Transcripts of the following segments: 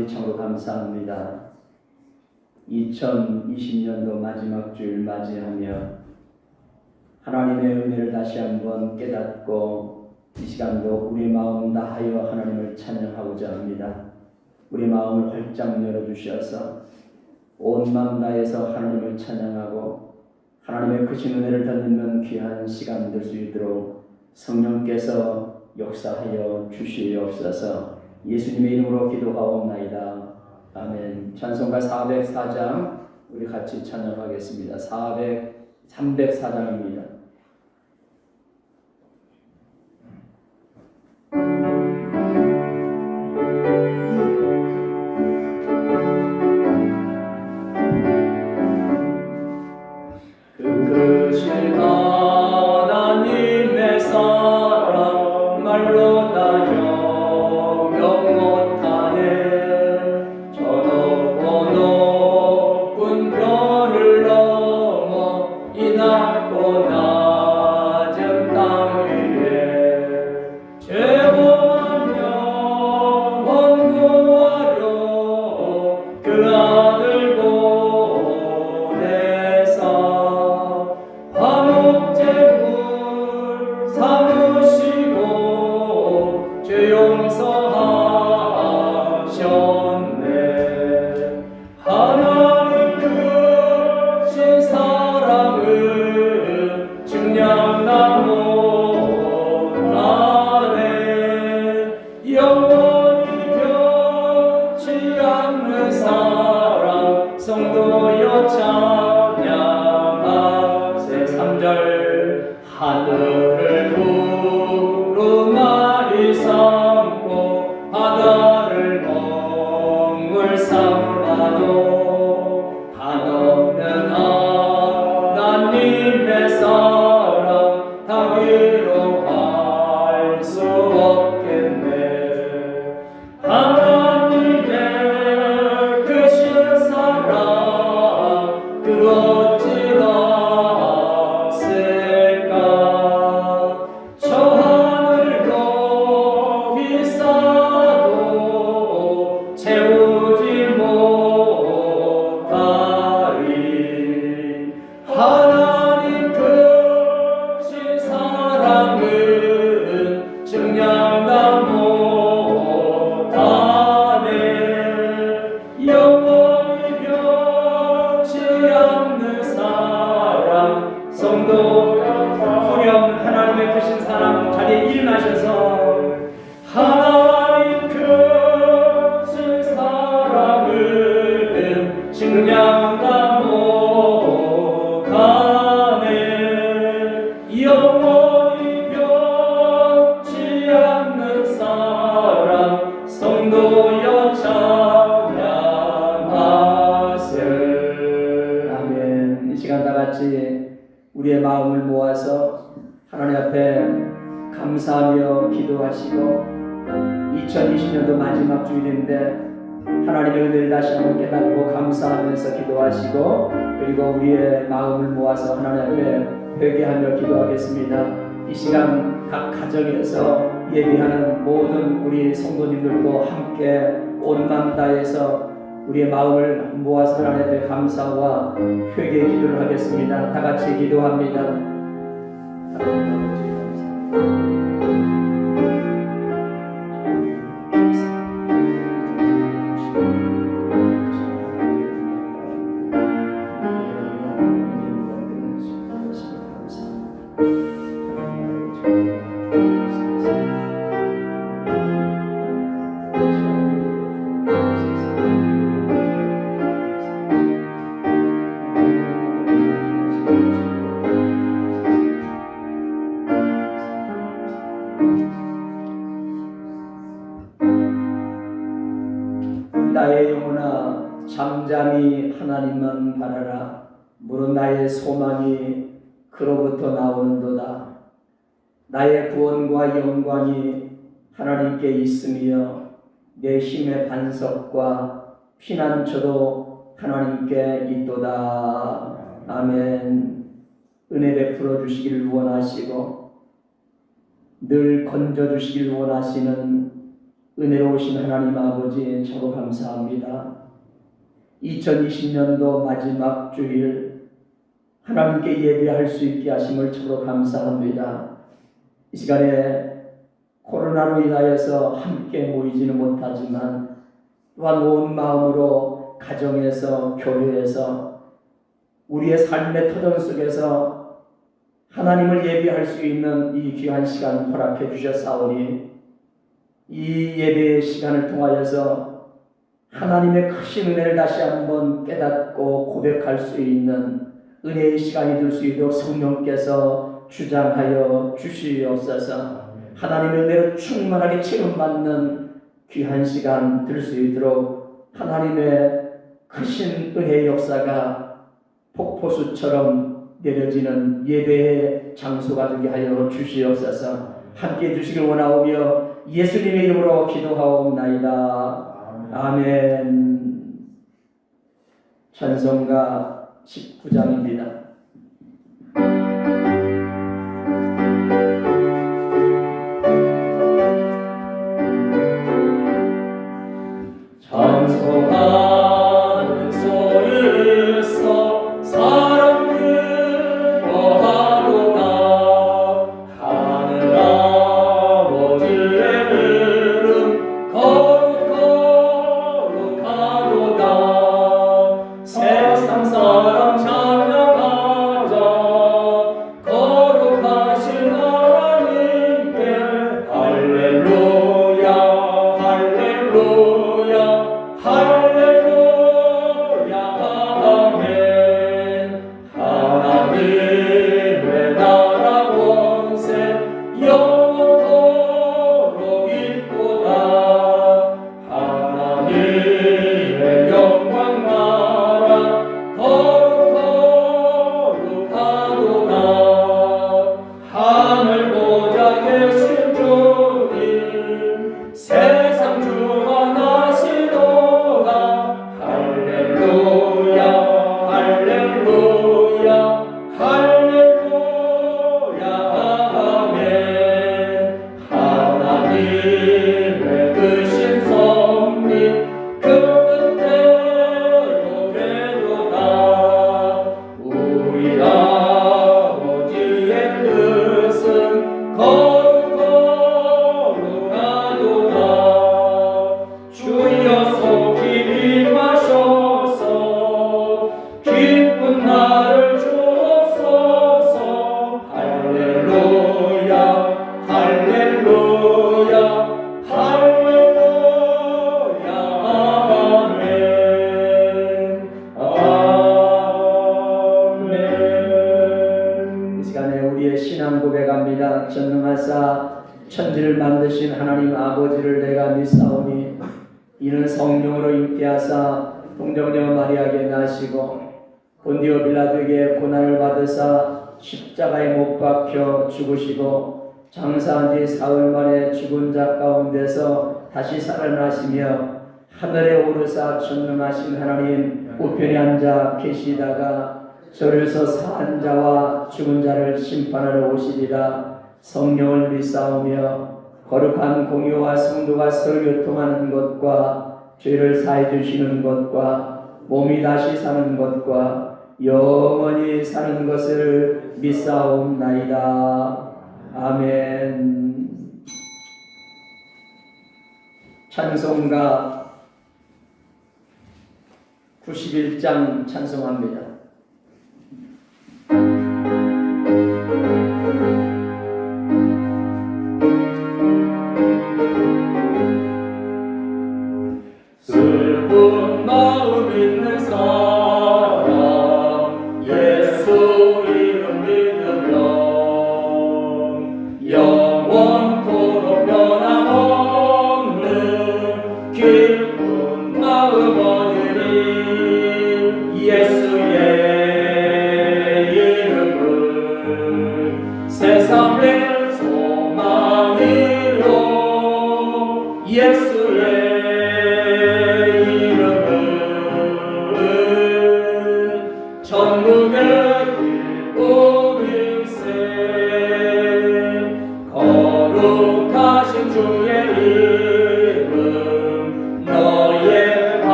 아버지 참으로 감사합니다. 2020년도 마지막 주일 맞이하며 하나님의 은혜를 다시 한번 깨닫고 이 시간도 우리 마음 다하여 하나님을 찬양하고자 합니다. 우리 마음을 활짝 열어주셔서 온 마음 다해서 하나님을 찬양하고 하나님의 크신 은혜를 듣는 귀한 시간 될 수 있도록 성령께서 역사하여 주시옵소서. 예수님의 이름으로 기도하옵나이다. 아멘. 찬송가 404장 우리 같이 찬양하겠습니다. 304장입니다. 하늘을 두루마리 삼고 바다를 먹물 삼아도 한없는 하나님의 사랑 다 위로할 수 없겠네. 하나님의 크신 사랑 그 어찌나 우리의 마음을 모아서 하나님 앞에 감사하며 기도하시고 2020년도 마지막 주일인데 하나님의 은혜를 다시 한번 깨닫고 감사하면서 기도하시고 그리고 우리의 마음을 모아서 하나님 앞에 회개하며 기도하겠습니다. 이 시간 각 가정에서 예배하는 모든 우리 성도님들도 함께 온 마음 다해서 우리의 마음을 모아서 하나님 앞에 감사와 회개 기도를 하겠습니다. 다 같이 기도합니다. 하나님 아버지 감사합니다. 나의 영혼아 잠잠히 하나님만 바라라. 무릇 나의 소망이 그로부터 나오는도다. 나의 구원과 영광이 하나님께 있으며 내 힘의 반석과 피난처도 하나님께 있도다. 아멘. 은혜 베풀어 주시길 원하시고 늘 건져 주시길 원하시는 은혜로우신 하나님 아버지 참으로 감사합니다. 2020년도 마지막 주일 하나님께 예배할 수 있게 하심을 참으로 감사합니다. 이 시간에 코로나로 인하여서 함께 모이지는 못하지만 또한 온 마음으로 가정에서 교회에서 우리의 삶의 터전 속에서 하나님을 예배할 수 있는 이 귀한 시간 허락해 주셨사오니 이 예배의 시간을 통하여서 하나님의 크신 은혜를 다시 한번 깨닫고 고백할 수 있는 은혜의 시간이 될 수 있도록 성령께서 주장하여 주시옵소서. 하나님의 은혜로 충만하게 체험받는 귀한 시간 될 수 있도록 하나님의 크신 은혜의 역사가 폭포수처럼 내려지는 예배의 장소가 되게 하여 주시옵소서. 함께 해주시길 원하오며 예수님의 이름으로 기도하옵나이다. 아멘. 찬송가 19장입니다. 찬송하는 소리에서 사람들 거하도다. 하늘 아버지의 이름 거룩하도다. 세상 사람 찬양하자. 거룩하신 하나님께 할렐루야 할렐루야 할렐루야 아멘. 하나님의 나라 권세 영원토록 있도다. 하나님의 영광 나라 거룩하도다. 하늘 보좌 계신 주님 세상 주관하시도다. 할렐루야 할렐루야 할렐루야 아멘. 하나님의 크신 섭리 그 뜻대로 되도다. 우리 아버지의 뜻은 거룩하도다. 주여 속히 임하셔서 기쁜 날을 주옵소서. 할렐루야 할렐루야 할렐루야 아멘 아멘. 이 시간에 우리의 신앙 고백합니다. 전능하사 천지를 만드신 하나님 아버지를 내가 믿사오니 이는 성령으로 잉태하사 동정녀 마리아에게 나시고 본디오 빌라도에게 고난을 받으사 십자가에 못 박혀 죽으시고 장사한 지 사흘 만에 죽은 자 가운데서 다시 살아나시며 하늘에 오르사 전능하신 하나님 우편에 앉아 계시다가 저리서 사한 자와 죽은 자를 심판하러 오시리라. 성령을 믿사오며 거룩한 공유와 성도가 서로 교통하는 것과 죄를 사해 주시는 것과 몸이 다시 사는 것과 영원히 사는 것을 믿사옵나이다. 아멘. 찬송가 91장 찬송합니다. 슬픈 마음 있는 사람 예수 이름 믿으면 영원토록 변함없는 기쁜 마음 얻으리. 예수의 이름은 세상의 소망이요. 예수의 전국의 기쁨일세. 거룩하신 주의 이름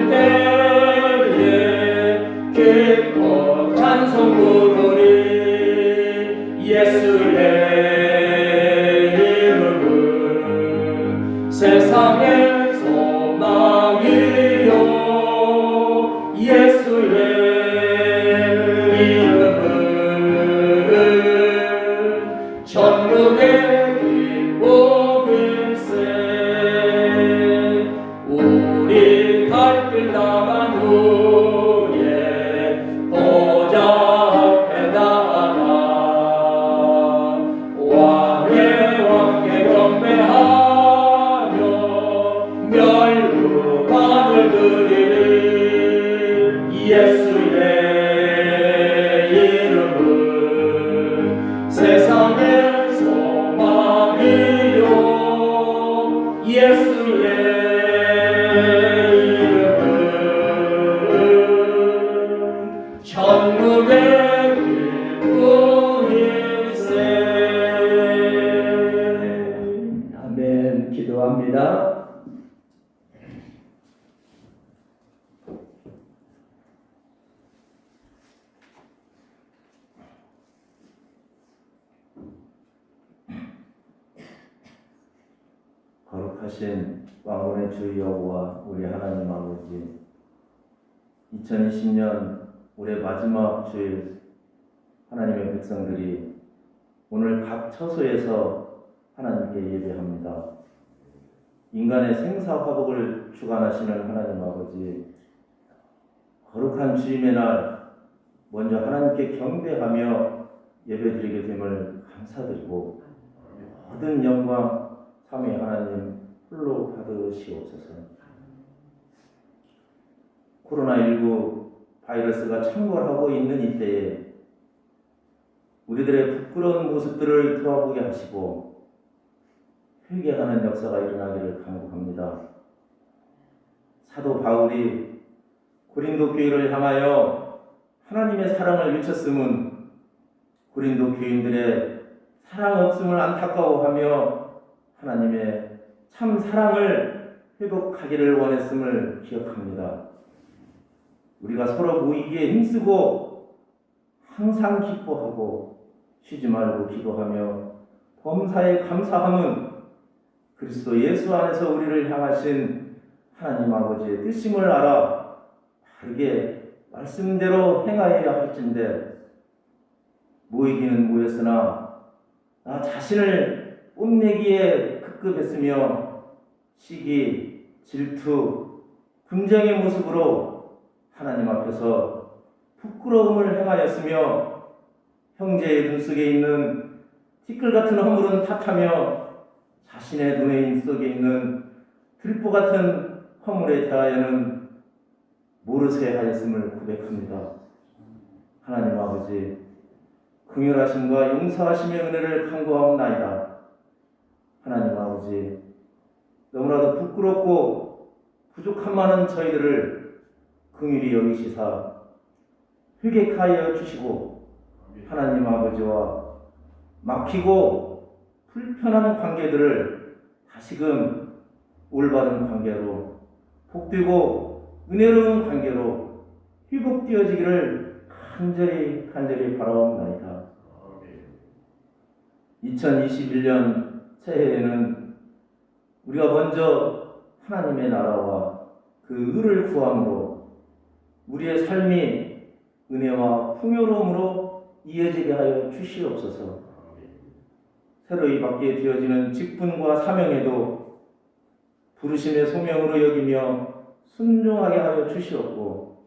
때에 기뻐 찬송 부르리. 예수의 이름은 세상의 소망이요. 예수의 이름은 천국의 기쁨일세. 우리 갈 길 나간 후에 보좌 앞에 나가 왕의 왕께 경배하며 멸류관을 드리리. 예수의 이름은 세상의 소망이요. 예수의 이름은 천국의 기쁨일세. 아멘. 기도합니다. 거룩하신 왕군의 주 여호와 우리 하나님 아버지, 2020년 올해 마지막 주일 하나님의 백성들이 오늘 각 처소에서 하나님께 예배합니다. 인간의 생사화복을 주관하시는 하나님 아버지, 거룩한 주임의 날 먼저 하나님께 경배하며 예배드리게 됨을 감사드리고 모든 영광 삼위 하나님 홀로 받으시옵소서. 코로나19 바이러스가 창궐하고 있는 이때에 우리들의 부끄러운 모습들을 돌아보게 하시고 회개하는 역사가 일어나기를 간구합니다. 사도 바울이 고린도 교회를 향하여 하나님의 사랑을 외쳤음은 고린도 교인들의 사랑 없음을 안타까워하며 하나님의 참 사랑을 회복하기를 원했음을 기억합니다. 우리가 서로 모이기에 힘쓰고 항상 기뻐하고 쉬지 말고 기도하며 범사에 감사함은 그리스도 예수 안에서 우리를 향하신 하나님 아버지의 뜻임을 알아 바르게 말씀대로 행하여야 할진대 모이기는 모였으나 나 자신을 뽐내기에 급급했으며 시기, 질투, 분쟁의 모습으로 하나님 앞에서 부끄러움을 행하였으며 형제의 눈 속에 있는 티끌 같은 허물은 탓하며 자신의 눈의 속에 있는 들보 같은 허물에 대하여는 모르쇠 하였음을 고백합니다. 하나님 아버지, 긍휼하심과 용서하심의 은혜를 간구하옵나이다. 하나님 아버지, 너무나도 부끄럽고 부족한 많은 저희들을 긍휼히 여기시사 회개하여 주시고 하나님 아버지와 막히고 불편한 관계들을 다시금 올바른 관계로 복되고 은혜로운 관계로 회복되어지기를 간절히 바라옵나이다. 2021년 새해에는 우리가 먼저 하나님의 나라와 그 의를 구함으로 우리의 삶이 은혜와 풍요로움으로 이어지게 하여 주시옵소서. 새로이 받게 되어지는 직분과 사명에도 부르심의 소명으로 여기며 순종하게 하여 주시옵고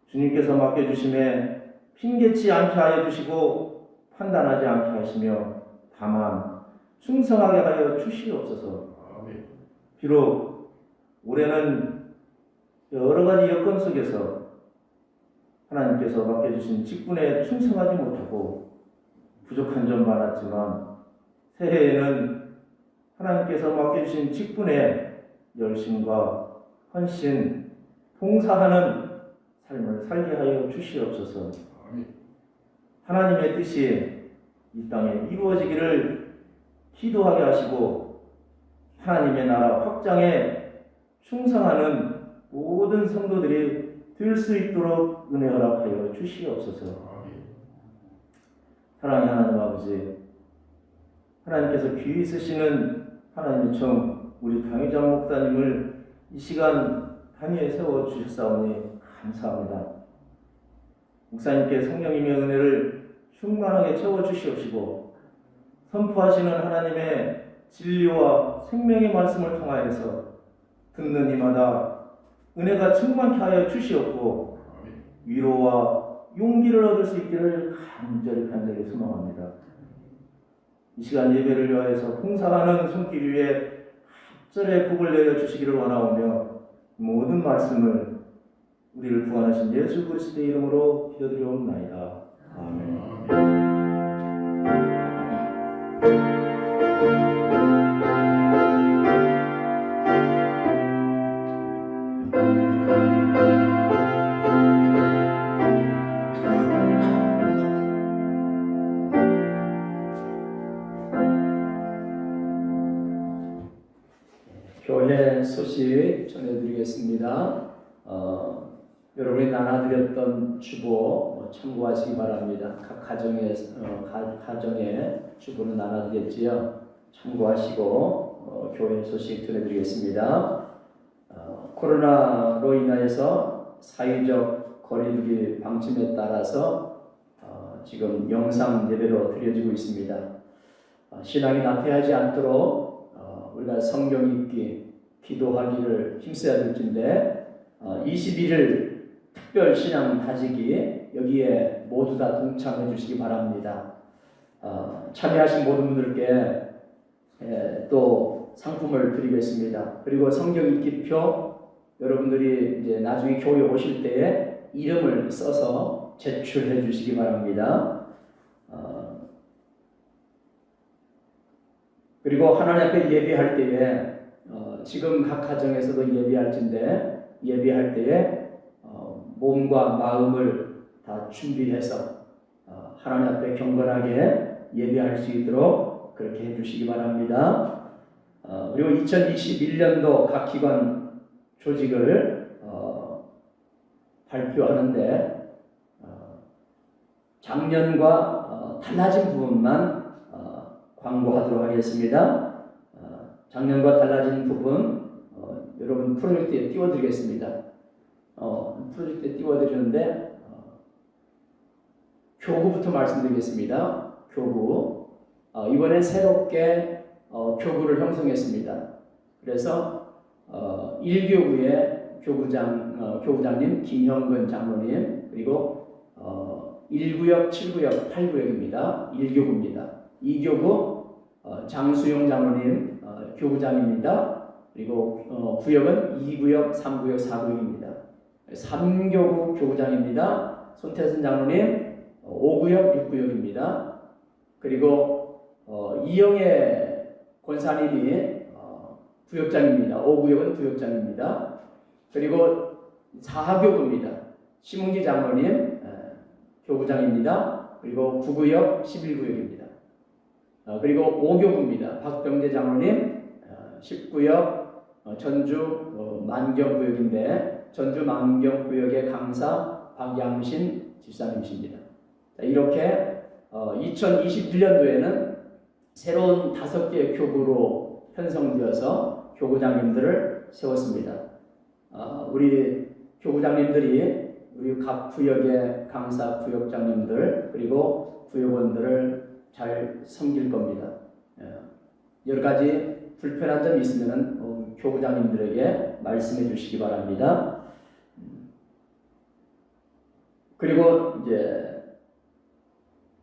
주님께서 맡겨주심에 핑계치 않게 하여 주시고 판단하지 않게 하시며 다만 충성하게 하여 주시옵소서. 비록 올해는 여러 가지 여건 속에서 하나님께서 맡겨주신 직분에 충성하지 못하고 부족한 점 많았지만 새해에는 하나님께서 맡겨주신 직분에 열심과 헌신, 봉사하는 삶을 살게 하여 주시옵소서. 하나님의 뜻이 이 땅에 이루어지기를 기도하게 하시고 하나님의 나라 확장에 충성하는 모든 성도들이 들 수 있도록 은혜 허락하여 주시옵소서. 사랑의 하나님 아버지, 하나님께서 귀히 쓰시는 하나님의 청 우리 강희장 목사님을 이 시간 단위에 세워주셨사오니 감사합니다. 목사님께 성령님의 은혜를 충만하게 채워주시옵시고 선포하시는 하나님의 진리와 생명의 말씀을 통하여서 듣는 이마다 은혜가 충만케 하여 주시옵고 위로와 용기를 얻을 수 있기를 간절히 소망합니다. 이 시간 예배를 위하여서 봉사하는 손길 위에 합절의 복을 내려주시기를 원하오며 모든 말씀을 우리를 구원하신 예수 그리스도의 이름으로 기도드리옵나이다. 아멘. 교회 소식 전해드리겠습니다. 여러분이 나눠드렸던 주보 참고하시기 바랍니다. 각 가정의 주보는 나눠드렸지요. 참고하시고 교회 소식 전해드리겠습니다. 코로나로 인하여서 사회적 거리두기 방침에 따라서 지금 영상 예배로 드려지고 있습니다. 신앙이 나태하지 않도록 우리가 성경 읽기, 기도하기를 힘써야 될텐데 21일 특별 신앙 다지기 여기에 모두 다 동참해 주시기 바랍니다. 참여하신 모든 분들께 또 상품을 드리겠습니다. 그리고 성경 읽기표 여러분들이 이제 나중에 교회 오실 때에 이름을 써서 제출해 주시기 바랍니다. 그리고 하나님 앞에 예배할 때에 지금 각 가정에서도 예배할 때에 몸과 마음을 다 준비해서 하나님 앞에 경건하게 예배할 수 있도록 그렇게 해주시기 바랍니다. 그리고 2021년도 각 기관 조직을 발표하는데 작년과 달라진 부분만 광고하도록 하겠습니다. 작년과 달라진 부분 여러분 프로젝트에 띄워드리겠습니다. 프로젝트에 띄워드리는데 교구부터 말씀드리겠습니다. 교구 이번에 새롭게 교구를 형성했습니다. 그래서 1교구의 교구장님 김형근 장로님 그리고 1구역, 7구역, 8구역입니다. 1교구입니다. 2교구 장수용 장로님 교구장입니다. 그리고 구역은 2구역, 3구역, 4구역입니다. 3교구 교구장입니다. 손태선 장로님 5구역, 6구역입니다. 그리고 이영애 권사님이 구역장입니다. 5구역은 구역장입니다. 그리고 4교구입니다. 심은기 장로님 교구장입니다. 그리고 9구역, 11구역입니다. 그리고 5교구입니다. 박병재 장로님 10구역 전주 만경구역인데 전주 만경구역의 강사 박양신 집사님이십니다. 이렇게 2021년도에는 새로운 5개의 교구로 편성되어서 교구장님들을 세웠습니다. 우리 교구장님들이 우리 각 구역의 강사 구역장님들 그리고 구역원들을 잘 섬길 겁니다. 여러 가지 불편한 점이 있으면 교구장님들에게 말씀해 주시기 바랍니다. 그리고 이제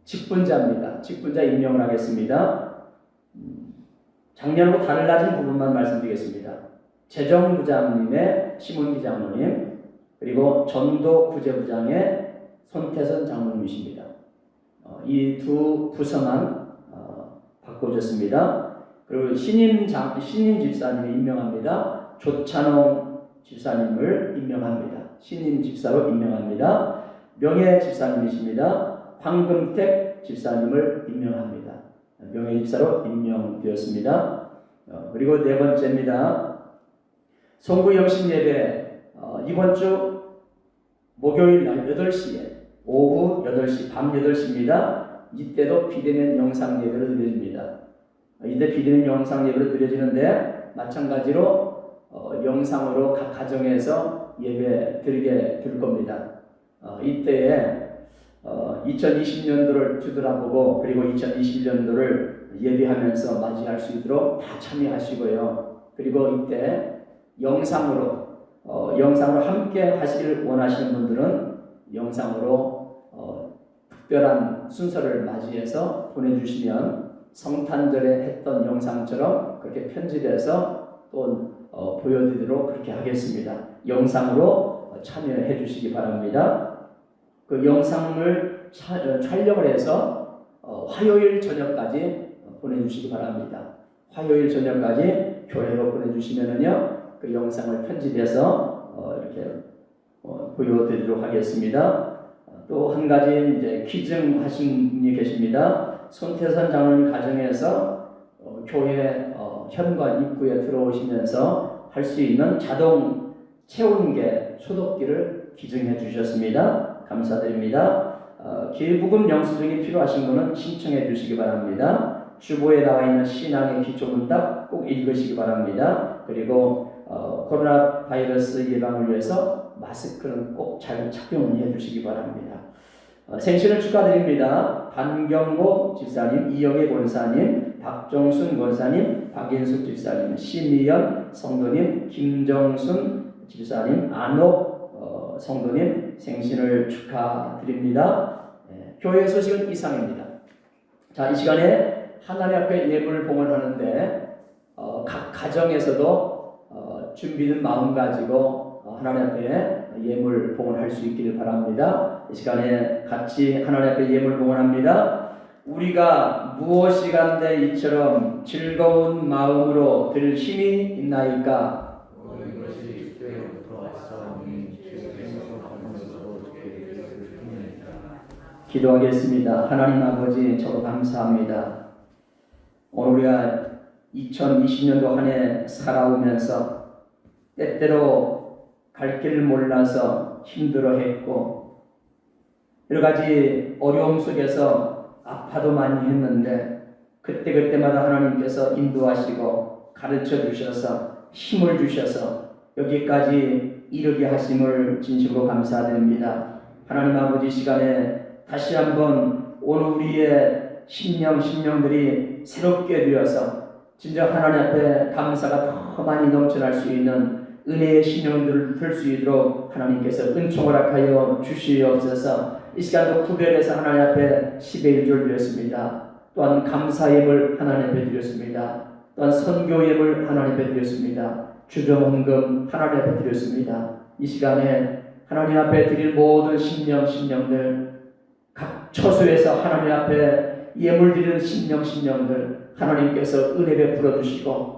직분자입니다. 직분자 임명을 하겠습니다. 작년하고 달라진 부분만 말씀드리겠습니다. 재정부장님의 심은기 장로님 그리고 전도구제부장의 손태선 장로님이십니다. 이 두 부서만 바꿔줬습니다. 그리고 신임 집사님을 임명합니다. 조찬홍 집사님을 임명합니다. 신임 집사로 임명합니다. 명예 집사님이십니다. 황금택 집사님을 임명합니다. 명예 집사로 임명되었습니다. 그리고 네 번째입니다. 송구 영신 예배 이번 주 목요일 날 8시에 오후 8시 밤 8시입니다. 이때도 비대면 영상 예배를 드립니다. 이때 비대면 영상 예배를 드려지는데 마찬가지로 영상으로 각 가정에서 예배 드리게 될 겁니다. 이때에 2020년도를 뒤돌아보고 그리고 2021년도를 예비하면서 맞이할 수 있도록 다 참여하시고요. 그리고 이때 영상으로 함께 하시길 원하시는 분들은 영상으로 특별한 순서를 맞이해서 보내주시면 성탄절에 했던 영상처럼 그렇게 편집해서 또 보여드리도록 그렇게 하겠습니다. 영상으로 참여해 주시기 바랍니다. 그 영상을 촬영을 해서 화요일 저녁까지 보내주시기 바랍니다. 화요일 저녁까지 교회로 보내주시면은요, 그 영상을 편집해서 이렇게 보여드리도록 하겠습니다. 또 한 가지 이제 기증하신 분이 계십니다. 손태선 장로님 가정에서 교회 현관 입구에 들어오시면서 할 수 있는 자동 체온계 소독기를 기증해 주셨습니다. 감사드립니다. 기부금 영수증이 필요하신 분은 신청해 주시기 바랍니다. 주보에 나와 있는 신앙의 기초문답 꼭 읽으시기 바랍니다. 그리고 코로나 바이러스 예방을 위해서 마스크는 꼭 잘 착용해 주시기 바랍니다. 생신을 축하드립니다. 반경고 집사님, 이영애 권사님, 박종순 권사님, 박인숙 집사님, 심희연 성도님, 김정순 집사님, 안옥 성도님 생신을 축하드립니다. 교회 소식은 이상입니다. 자, 이 시간에 하나님 앞에 예물을 봉헌하는데 각 가정에서도 준비된 마음 가지고 하나님 앞에 예물 봉헌할 수 있기를 바랍니다. 이 시간에 같이 하나님 앞에 예물 봉헌합니다. 우리가 무엇이 간데 이처럼 즐거운 마음으로 드릴 힘이 있나이까? 모든 것이 때로부터 왔사오니 주께서 하면서도 주께 기도하겠습니다. 하나님 아버지, 저도 감사합니다. 오늘 우리가 2020년도 한 해 살아오면서 때때로 갈 길을 몰라서 힘들어했고 여러 가지 어려움 속에서 아파도 많이 했는데 그때마다 하나님께서 인도하시고 가르쳐 주셔서 힘을 주셔서 여기까지 이르게 하심을 진심으로 감사드립니다. 하나님 아버지, 시간에 다시 한번 오늘 우리의 심령들이 새롭게 되어서 진짜 하나님 앞에 감사가 더 많이 넘쳐날 수 있는 은혜의 심령들을 들 수 있도록 하나님께서 은총을 허락하여 주시옵소서. 이 시간도 구별해서 하나님 앞에 10의 1절 드렸습니다. 또한 감사예물 하나님 앞에 드렸습니다. 또한 선교예물 하나님 앞에 드렸습니다. 주정헌금 하나님 앞에 드렸습니다. 이 시간에 하나님 앞에 드릴 모든 심령들 각 처소에서 하나님 앞에 예물 드리는 심령들 하나님께서 은혜 베풀어 주시고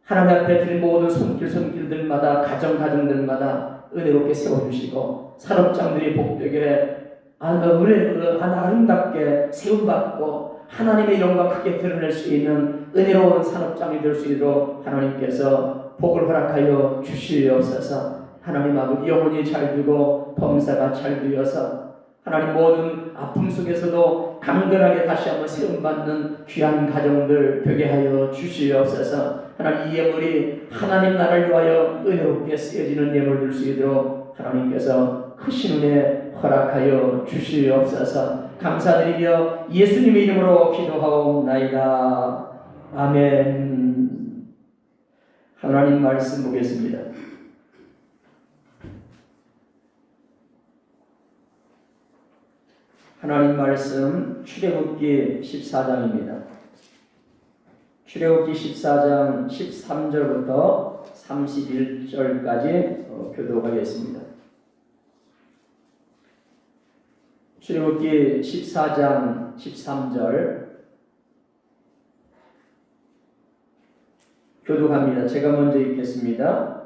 하나님 앞에 드린 모든 손길들마다 가정들마다 은혜롭게 세워주시고 산업장들이 복되게 아름답게 세움받고 하나님의 영광 크게 드러낼 수 있는 은혜로운 산업장이 될 수 있도록 하나님께서 복을 허락하여 주시옵소서. 하나님 아버지, 영혼이 잘 되고 범사가 잘 되어서 하나님 모든 아픔 속에서도 강건하게 다시 한번 세움받는 귀한 가정들 되게 하여 주시옵소서. 하나님, 이 예물이 하나님 나라를 위하여 은혜롭게 쓰여지는 예물 될 수 있도록 하나님께서 크신 은혜 허락하여 주시옵소서. 감사드리며 예수님의 이름으로 기도하옵나이다. 아멘. 하나님 말씀 보겠습니다. 하나님 말씀 출애굽기 14장입니다. 출애굽기 14장 13절부터 31절까지 교독하겠습니다. 출애굽기 14장 13절 교독합니다. 제가 먼저 읽겠습니다.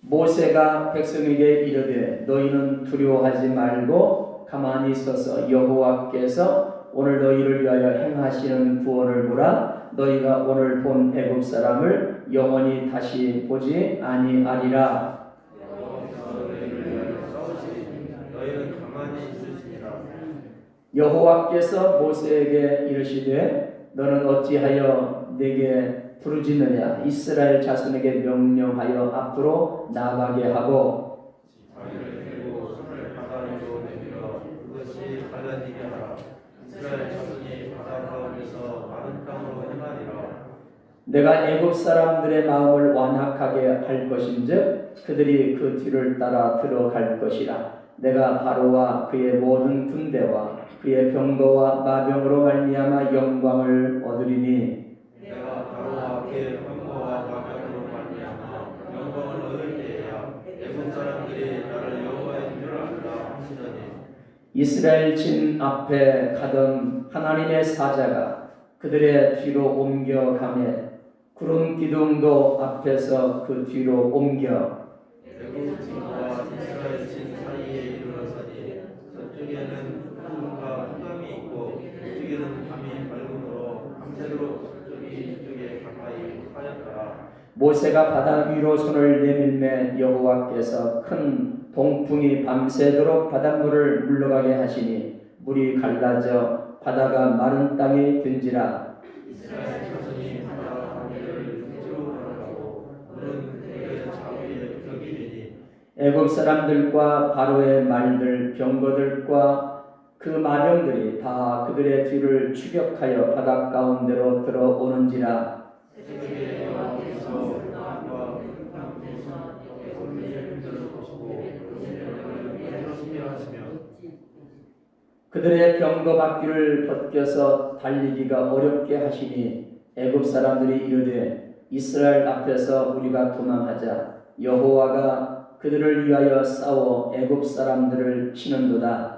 모세가 백성에게 이르되 너희는 두려워하지 말고 가만히 있어서 여호와께서 오늘 너희를 위하여 행하시는 구원을 보라. 너희가 오늘 본 애굽 사람을 영원히 다시 보지 아니하리라. 여호와께서 모세에게 이르시되 너는 어찌하여 내게 부르짖느냐 이스라엘 자손에게 명령하여 앞으로 나아가게 하고 자기를 들고 손을 바다 위로 내밀어 그것이 갈라지게 하라. 이스라엘 자손이 바다 가운데서 마른 땅으로 행하리라. 내가 애굽 사람들의 마음을 완악하게 할 것인즉 그들이 그 뒤를 따라 들어갈 것이라. 내가 바로와 그의 모든 군대와 그의 병거와 마병으로 말미암아 영광을 얻으리니 내가 바로와 그의 병거와 마병으로 말미암아 영광을 얻을 때에야 애굽 사람들이 나를 여호와인 줄 알라 하시더니 이스라엘 진 앞에 가던 하나님의 사자가 그들의 뒤로 옮겨가매 구름 기둥도 앞에서 그 뒤로 옮겨 애굽 진과 이스라엘 진 사이에 이르러서니 저쪽에는 구름과 흑암이 있고 이쪽에는 밤이 밝음으로 밤새도록 저쪽이 이쪽에 가까이 하였더라. 모세가 바다 위로 손을 내밀매 여호와께서 큰 동풍이 밤새도록 바닷물을 물러가게 하시니 물이 갈라져 바다가 마른 땅이 된지라. 이스라엘 자손이 바다 가운데를 육지로 걸어가고 물은 그의 좌우에 벽이 되니 애굽 사람들과 바로의 말들 병거들과 그 마병들이 다 그들의 뒤를 추격하여 바다 가운데로 들어오는지라. 새벽에 여호와께서 땅과 땅에서 애굽의 흔들어 보시고 그들을 힘게 하시며 그들의 병거 바퀴를 벗겨서 달리기가 어렵게 하시니 애굽 사람들이 이르되 이스라엘 앞에서 우리가 도망하자. 여호와가 그들을 위하여 싸워 애굽 사람들을 치는도다.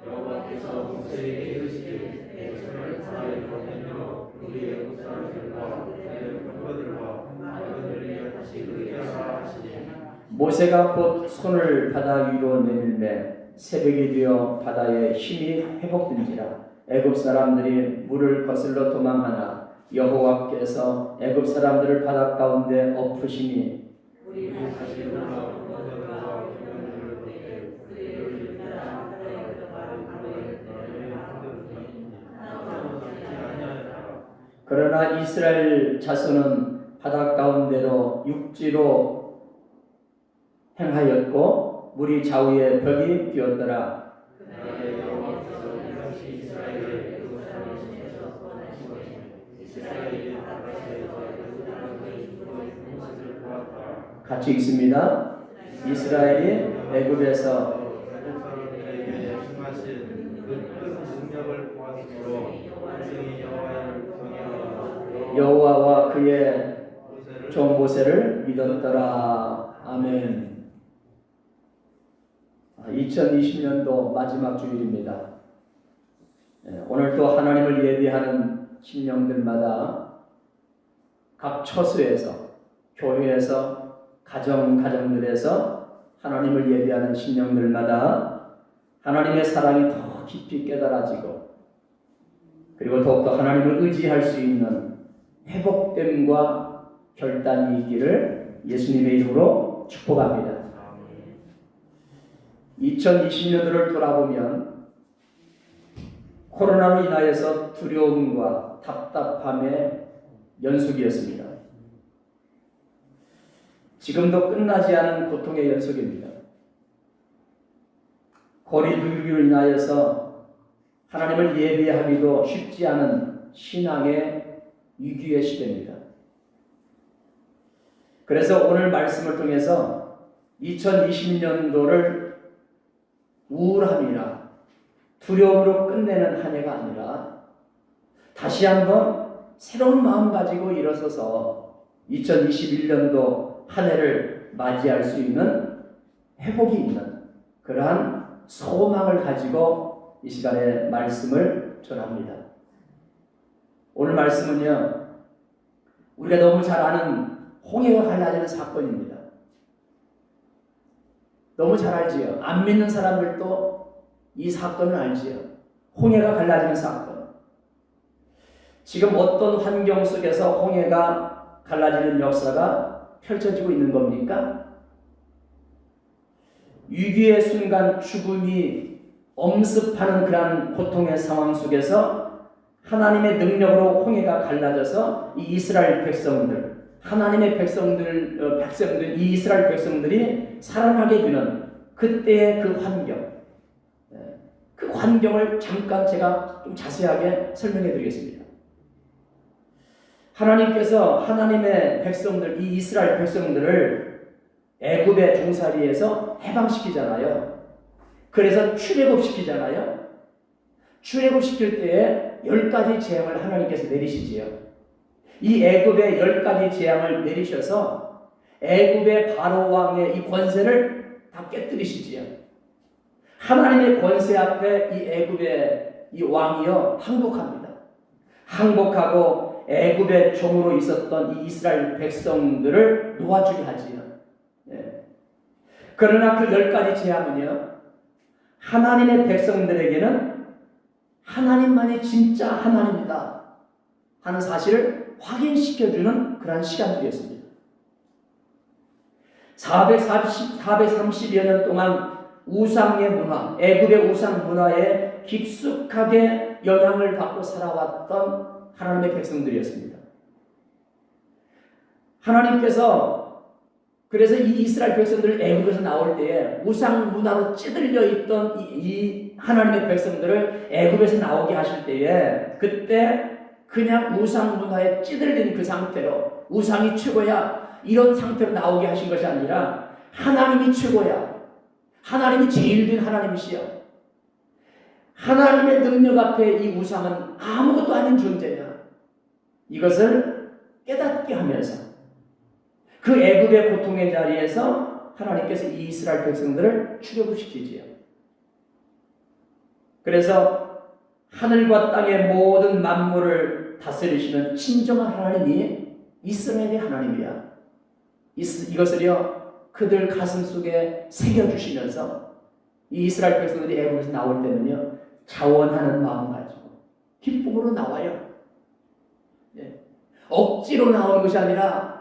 여호와께서 모세에게 이르시되 이스라엘 바다에로 내밀어 우리 애굽 사람들과 그의 병거들과 마병들을 위하여 다시 의지하라 하시니 모세가 곧 손을 바다 위로 내밀매 새벽이 되어 바다의 힘이 회복된지라. 애굽 사람들이 물을 거슬러 도망하나 여호와께서 애굽 사람들을 바다 가운데 엎으시니 우리 다시 올라 병거들과 병거들을 보되 그들을 따라 바다에 들어가는 바로의 그러나 이스라엘 자손은 바다 가운데로 육지로 행하였고 물이 좌우에 벽이 되었더라. 그날에 여호와께서 다시 이스라엘을 애굽 사람의 손에서 구원하시고 이스라엘이 바다에서 애굽 사람들이 죽어 있는 것을 보았다. 같이 읽습니다. 이스라엘이 애굽에서 애굽 사람들에게 행하신 그 큰 능력을 보았으므로 백성이 여호와를 경외하여 여호와와 그의 모세를 종 모세를 믿었더라. 아멘. 2020년도 마지막 주일입니다. 오늘도 하나님을 예배하는 심령들마다 각 처소에서, 교회에서, 가정들에서 하나님을 예배하는 심령들마다 하나님의 사랑이 더 깊이 깨달아지고 그리고 더욱더 하나님을 의지할 수 있는 회복됨과 결단이 있기를 예수님의 이름으로 축복합니다. 2020년도를 돌아보면 코로나로 인하여서 두려움과 답답함의 연속이었습니다. 지금도 끝나지 않은 고통의 연속입니다. 거리두기로 인하여서 하나님을 예배하기도 쉽지 않은 신앙의 위기의 시대입니다. 그래서 오늘 말씀을 통해서 2020년도를 우울함이나 두려움으로 끝내는 한 해가 아니라 다시 한번 새로운 마음 가지고 일어서서 2021년도 한 해를 맞이할 수 있는 회복이 있는 그러한 소망을 가지고 이 시간에 말씀을 전합니다. 오늘 말씀은요, 우리가 너무 잘 아는 홍해가 갈라지는 사건입니다. 너무 잘 알지요. 안 믿는 사람들도 이 사건을 알지요. 홍해가 갈라지는 사건. 지금 어떤 환경 속에서 홍해가 갈라지는 역사가 펼쳐지고 있는 겁니까? 위기의 순간 죽음이 엄습하는 그러한 고통의 상황 속에서 하나님의 능력으로 홍해가 갈라져서 이 이스라엘 백성들, 하나님의 백성들, 이 이스라엘 백성들이 살아나게 되는 그때의 그 환경, 그 환경을 잠깐 제가 좀 자세하게 설명해 드리겠습니다. 하나님께서 하나님의 백성들, 이 이스라엘 백성들을 애굽의 종살이에서 해방시키잖아요. 그래서 출애굽시키잖아요. 출애굽시킬 때에 10가지 재앙을 하나님께서 내리시지요. 이 애굽의 10가지 재앙을 내리셔서 애굽의 바로 왕의 이 권세를 다 깨뜨리시지요. 하나님의 권세 앞에 이 애굽의 이 왕이요 항복합니다. 항복하고 애굽의 종으로 있었던 이 이스라엘 백성들을 놓아주게 하지요. 그러나 그 10가지 재앙은요, 하나님의 백성들에게는 하나님만이 진짜 하나님이다 하는 사실을 확인시켜주는 그러한 시간들이었습니다. 430여 년 동안 우상의 문화, 애굽의 우상 문화에 깊숙하게 영향을 받고 살아왔던 하나님의 백성들이었습니다. 하나님께서 그래서 이 이스라엘 백성들 애굽에서 나올 때에 우상 문화로 찌들려 있던 이 하나님의 백성들을 애굽에서 나오게 하실 때에 그때 그냥 우상 문화에 찌들린 그 상태로 우상이 최고야 이런 상태로 나오게 하신 것이 아니라 하나님이 최고야. 하나님이 제일 된 하나님이시여. 하나님의 능력 앞에 이 우상은 아무것도 아닌 존재야. 이것을 깨닫게 하면서 그 애굽의 고통의 자리에서 하나님께서 이 이스라엘 백성들을 출애굽시키지요. 그래서 하늘과 땅의 모든 만물을 다스리시는 진정한 하나님이 이스라엘의 하나님이야. 이것을요 그들 가슴 속에 새겨주시면서 이 이스라엘 백성들이 애굽에서 나올 때는요 자원하는 마음 가지고 기쁨으로 나와요. 억지로 나오는 것이 아니라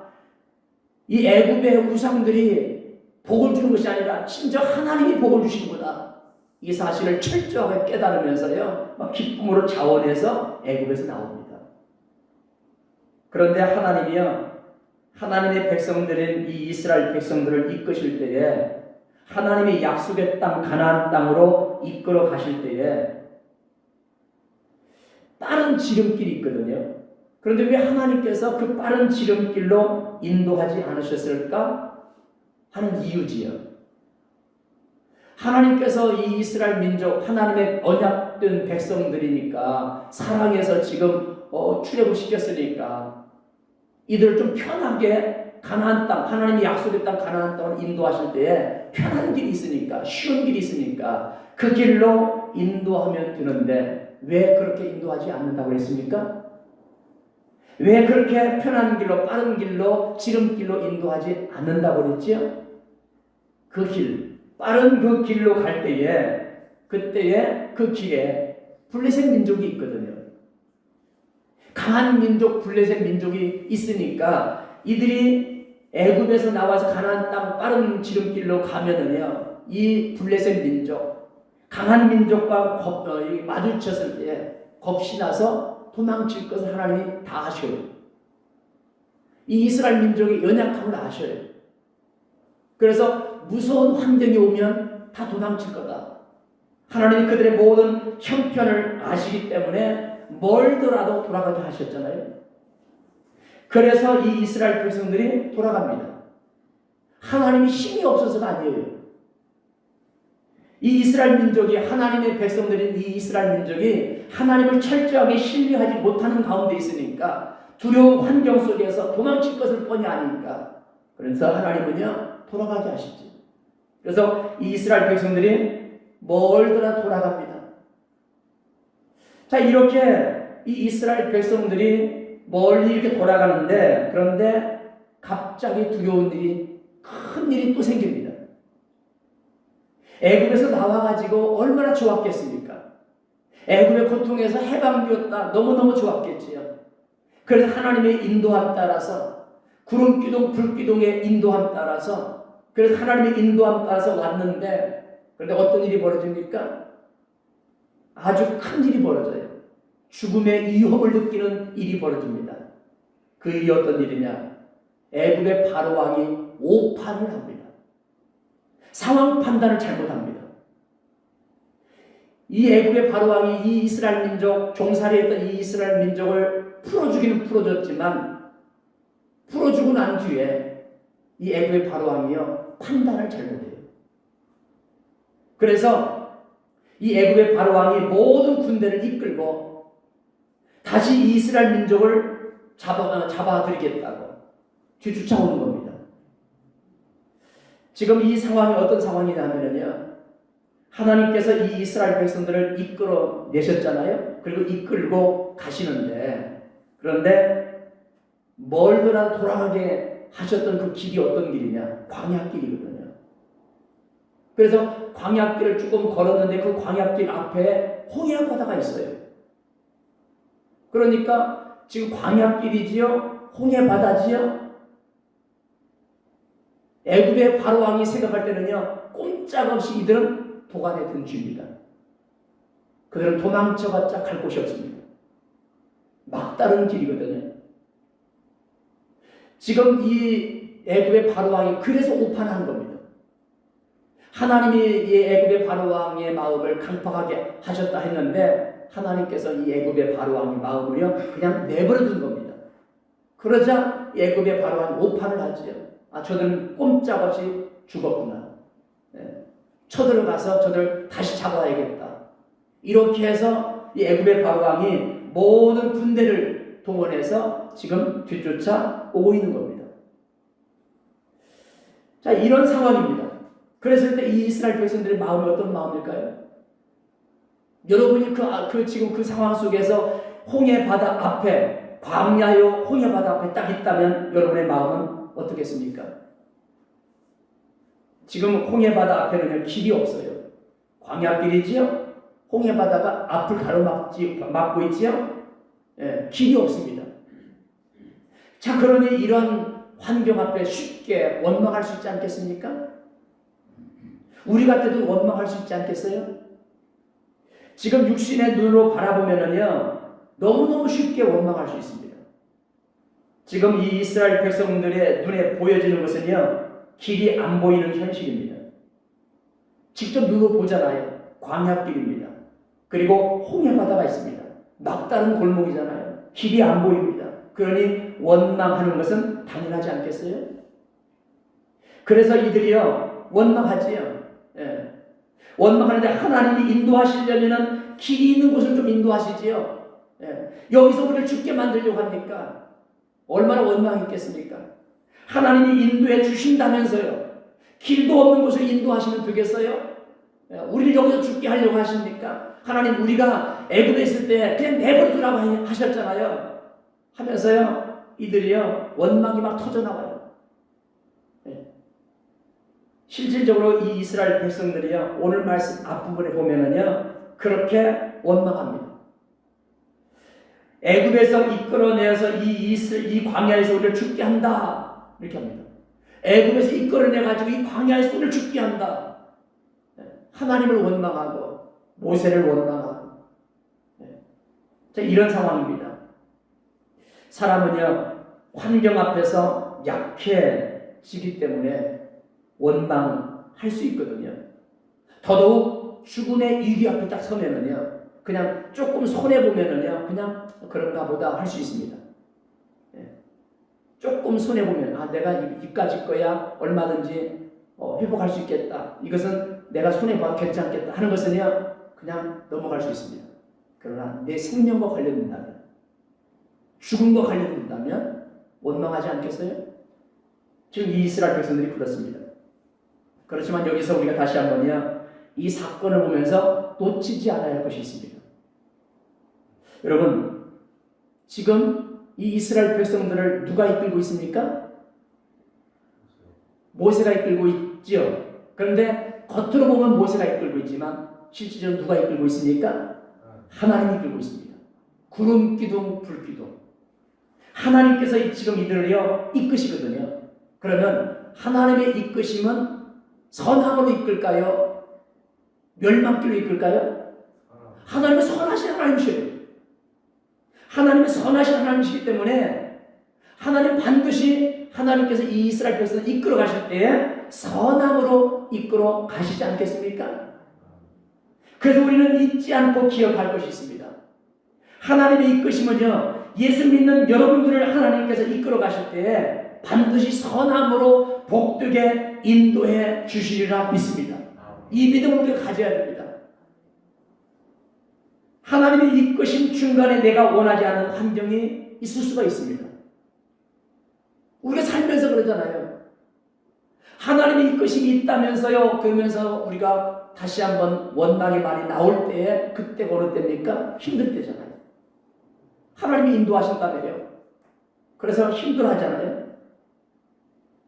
이 애굽의 우상들이 복을 주는 것이 아니라 진짜 하나님이 복을 주시는구나. 이 사실을 철저하게 깨달으면서요 막 기쁨으로 자원해서 애굽에서 나옵니다. 그런데 하나님이요 하나님의 백성들인 이 이스라엘 백성들을 이끄실 때에 하나님의 약속의 땅 가나안 땅으로 이끌어 가실 때에 빠른 지름길이 있거든요. 그런데 왜 하나님께서 그 빠른 지름길로 인도하지 않으셨을까 하는 이유지요. 하나님께서 이 이스라엘 민족 하나님의 언약된 백성들이니까 사랑해서 지금 출애굽시켰으니까 이들을 좀 편하게 가나안 땅, 하나님이 약속의 땅 가나안 땅을 인도하실 때에 편한 길이 있으니까, 쉬운 길이 있으니까 그 길로 인도하면 되는데 왜 그렇게 인도하지 않는다고 했습니까? 왜 그렇게 편한 길로, 빠른 길로, 지름길로 인도하지 않는다고 그랬지요? 그 길, 빠른 그 길로 갈 때에 그때에 그 길에 블레셋 민족이 있거든요. 강한 민족, 블레셋 민족이 있으니까 이들이 애굽에서 나와서 가나안 땅 빠른 지름길로 가면은요, 이 블레셋 민족, 강한 민족과 마주쳤을 때 겁이 나서 도망칠 것을 하나님이 다 아셔요. 이 이스라엘 민족의 연약함을 아셔요. 그래서 무서운 환경이 오면 다 도망칠 거다. 하나님이 그들의 모든 형편을 아시기 때문에 멀더라도 돌아가게 하셨잖아요. 그래서 이 이스라엘 백성들이 돌아갑니다. 하나님이 힘이 없어서가 아니에요. 이 이스라엘 민족이 하나님의 백성들인 이 이스라엘 민족이 하나님을 철저하게 신뢰하지 못하는 가운데 있으니까 두려운 환경 속에서 도망칠 것을 뻔히 아니까 그래서 하나님은요 돌아가게 하시죠. 그래서 이 이스라엘 백성들이 멀더라 돌아갑니다. 자, 이렇게 이 이스라엘 백성들이 멀리 이렇게 돌아가는데 그런데 갑자기 두려운 일이 큰 일이 또 생깁니다. 애굽에서 나와가지고 얼마나 좋았겠습니까? 애굽의 고통에서 해방되었다. 너무너무 좋았겠지요. 그래서 하나님의 인도함 따라서 구름기둥 불기둥의 인도함 따라서 그래서 하나님의 인도함 따라서 왔는데 그런데 어떤 일이 벌어집니까? 아주 큰 일이 벌어져요. 죽음의 위험을 느끼는 일이 벌어집니다. 그 일이 어떤 일이냐? 애굽의 바로 왕이 오판을 합니다. 상황 판단을 잘못합니다. 이 애굽의 바로 왕이 이 이스라엘 민족, 종살이했던 이 이스라엘 민족을 풀어주기는 풀어줬지만 풀어주고 난 뒤에 이 애굽의 바로 왕이요 판단을 잘못해요. 그래서 이 애굽의 바로 왕이 모든 군대를 이끌고 다시 이 이스라엘 민족을 잡아들이겠다고 뒤쫓아오는 겁니다. 지금 이 상황이 어떤 상황이냐면요, 하나님께서 이 이스라엘 백성들을 이끌어 내셨잖아요. 그리고 이끌고 가시는데, 그런데 멀더라 돌아가게 하셨던 그 길이 어떤 길이냐? 광야길이거든요. 그래서 광야길을 조금 걸었는데 그 광야길 앞에 홍해 바다가 있어요. 그러니까 지금 광야길이지요, 홍해 바다지요. 애굽의 바로 왕이 생각할 때는요, 꼼짝없이 이들은 도관에 든 쥐입니다. 그들은 도망쳐봤자 갈 곳이 없습니다. 막다른 길이거든요. 지금 이 애굽의 바로 왕이 그래서 오판한 겁니다. 하나님이 이 애굽의 바로 왕의 마음을 강팍하게 하셨다 했는데 하나님께서 이 애굽의 바로 왕의 마음을요 그냥 내버려 둔 겁니다. 그러자 애굽의 바로 왕이 오판을 하지요. 저들은 꼼짝없이 죽었구나. 쳐들어가서 저들 다시 잡아야겠다. 이렇게 해서 이 애굽의 바로 왕이 모든 군대를 동원해서 지금 뒤쫓아 오고 있는 겁니다. 자, 이런 상황입니다. 그랬을 때 이 이스라엘 백성들의 마음이 어떤 마음일까요? 여러분이 지금 그 상황 속에서 홍해 바다 앞에, 광야요 홍해 바다 앞에 딱 있다면 여러분의 마음은 어떻겠습니까? 지금 홍해 바다 앞에는 길이 없어요. 광야길이지요. 홍해 바다가 앞을 가로막고 있지요. 길이 없습니다. 자, 그러니 이런 환경 앞에 쉽게 원망할 수 있지 않겠습니까? 우리 같아도 원망할 수 있지 않겠어요? 지금 육신의 눈으로 바라보면은요, 너무너무 쉽게 원망할 수 있습니다. 지금 이 이스라엘 백성들의 눈에 보여지는 것은요, 길이 안 보이는 현실입니다. 직접 눈으로 보잖아요. 광야길입니다. 그리고 홍해 바다가 있습니다. 막다른 골목이잖아요. 길이 안 보입니다. 그러니 원망하는 것은 당연하지 않겠어요? 그래서 이들이요 원망하지요. 원망하는데 하나님이 인도하시려면 길이 있는 곳을 좀 인도하시지요. 여기서 우리를 죽게 만들려고 합니까? 얼마나 원망이 있겠습니까? 하나님이 인도해 주신다면서요. 길도 없는 곳을 인도하시면 되겠어요? 우리를 여기서 죽게 하려고 하십니까? 하나님, 우리가 애굽에 있을 때 그냥 내버려두라고 하셨잖아요. 하면서요, 이들이요 원망이 막 터져나와요. 실질적으로 이 이스라엘 백성들이요 오늘 말씀 앞부분에 보면은요 그렇게 원망합니다. 애굽에서 이끌어내서 이 광야에서 우리를 죽게 한다 이렇게 합니다. 애굽에서 이끌어내가지고 이 광야에서 우리를 죽게 한다. 하나님을 원망하고 모세를 원망하고 자, 이런 상황입니다. 사람은요 환경 앞에서 약해지기 때문에 원망할 수 있거든요. 더더욱 죽음의 위기 앞에 딱 서면은요 그냥 조금 손해보면은요 그냥 그런가 보다 할 수 있습니다. 조금 손해보면 내가 이까짓 거야 얼마든지 회복할 수 있겠다. 이것은 내가 손해봐도 괜찮겠다 하는 것은요 그냥 넘어갈 수 있습니다. 그러나 내 생명과 관련된다면, 죽음과 관련된다면 원망하지 않겠어요? 지금 이 이스라엘 백성들이 그렇습니다. 그렇지만 여기서 우리가 다시 한번요 이 사건을 보면서 놓치지 않아야 할 것이 있습니다. 여러분, 지금 이 이스라엘 백성들을 누가 이끌고 있습니까? 모세가 이끌고 있죠. 그런데 겉으로 보면 모세가 이끌고 있지만 실질적으로 누가 이끌고 있습니까? 하나님이 이끌고 있습니다. 구름 기둥, 불 기둥. 하나님께서 지금 이들을요 이끄시거든요. 그러면 하나님의 이끄심은 선함으로 이끌까요? 멸망길로 이끌까요? 하나님은 선하신 하나님이셔요. 하나님은 선하신 하나님이시기 때문에 하나님 반드시 하나님께서 이 이스라엘 백성을 이끌어 가실 때에 선함으로 이끌어 가시지 않겠습니까? 그래서 우리는 잊지 않고 기억할 것이 있습니다. 하나님의 이끄심은요, 예수 믿는 여러분들을 하나님께서 이끌어 가실 때에 반드시 선함으로 복되게 인도해 주시리라 믿습니다. 이 믿음을 우리가 가져야 됩니다. 하나님의 이끄심 중간에 내가 원하지 않는 환경이 있을 수가 있습니다. 우리가 살면서 그러잖아요. 하나님의 이끄심이 있다면서요. 그러면서 우리가 다시 한번 원망의 말이 나올 때에 그때 어느 때입니까? 힘들 때잖아요. 하나님이 인도하신다며요. 그래서 힘들어하잖아요.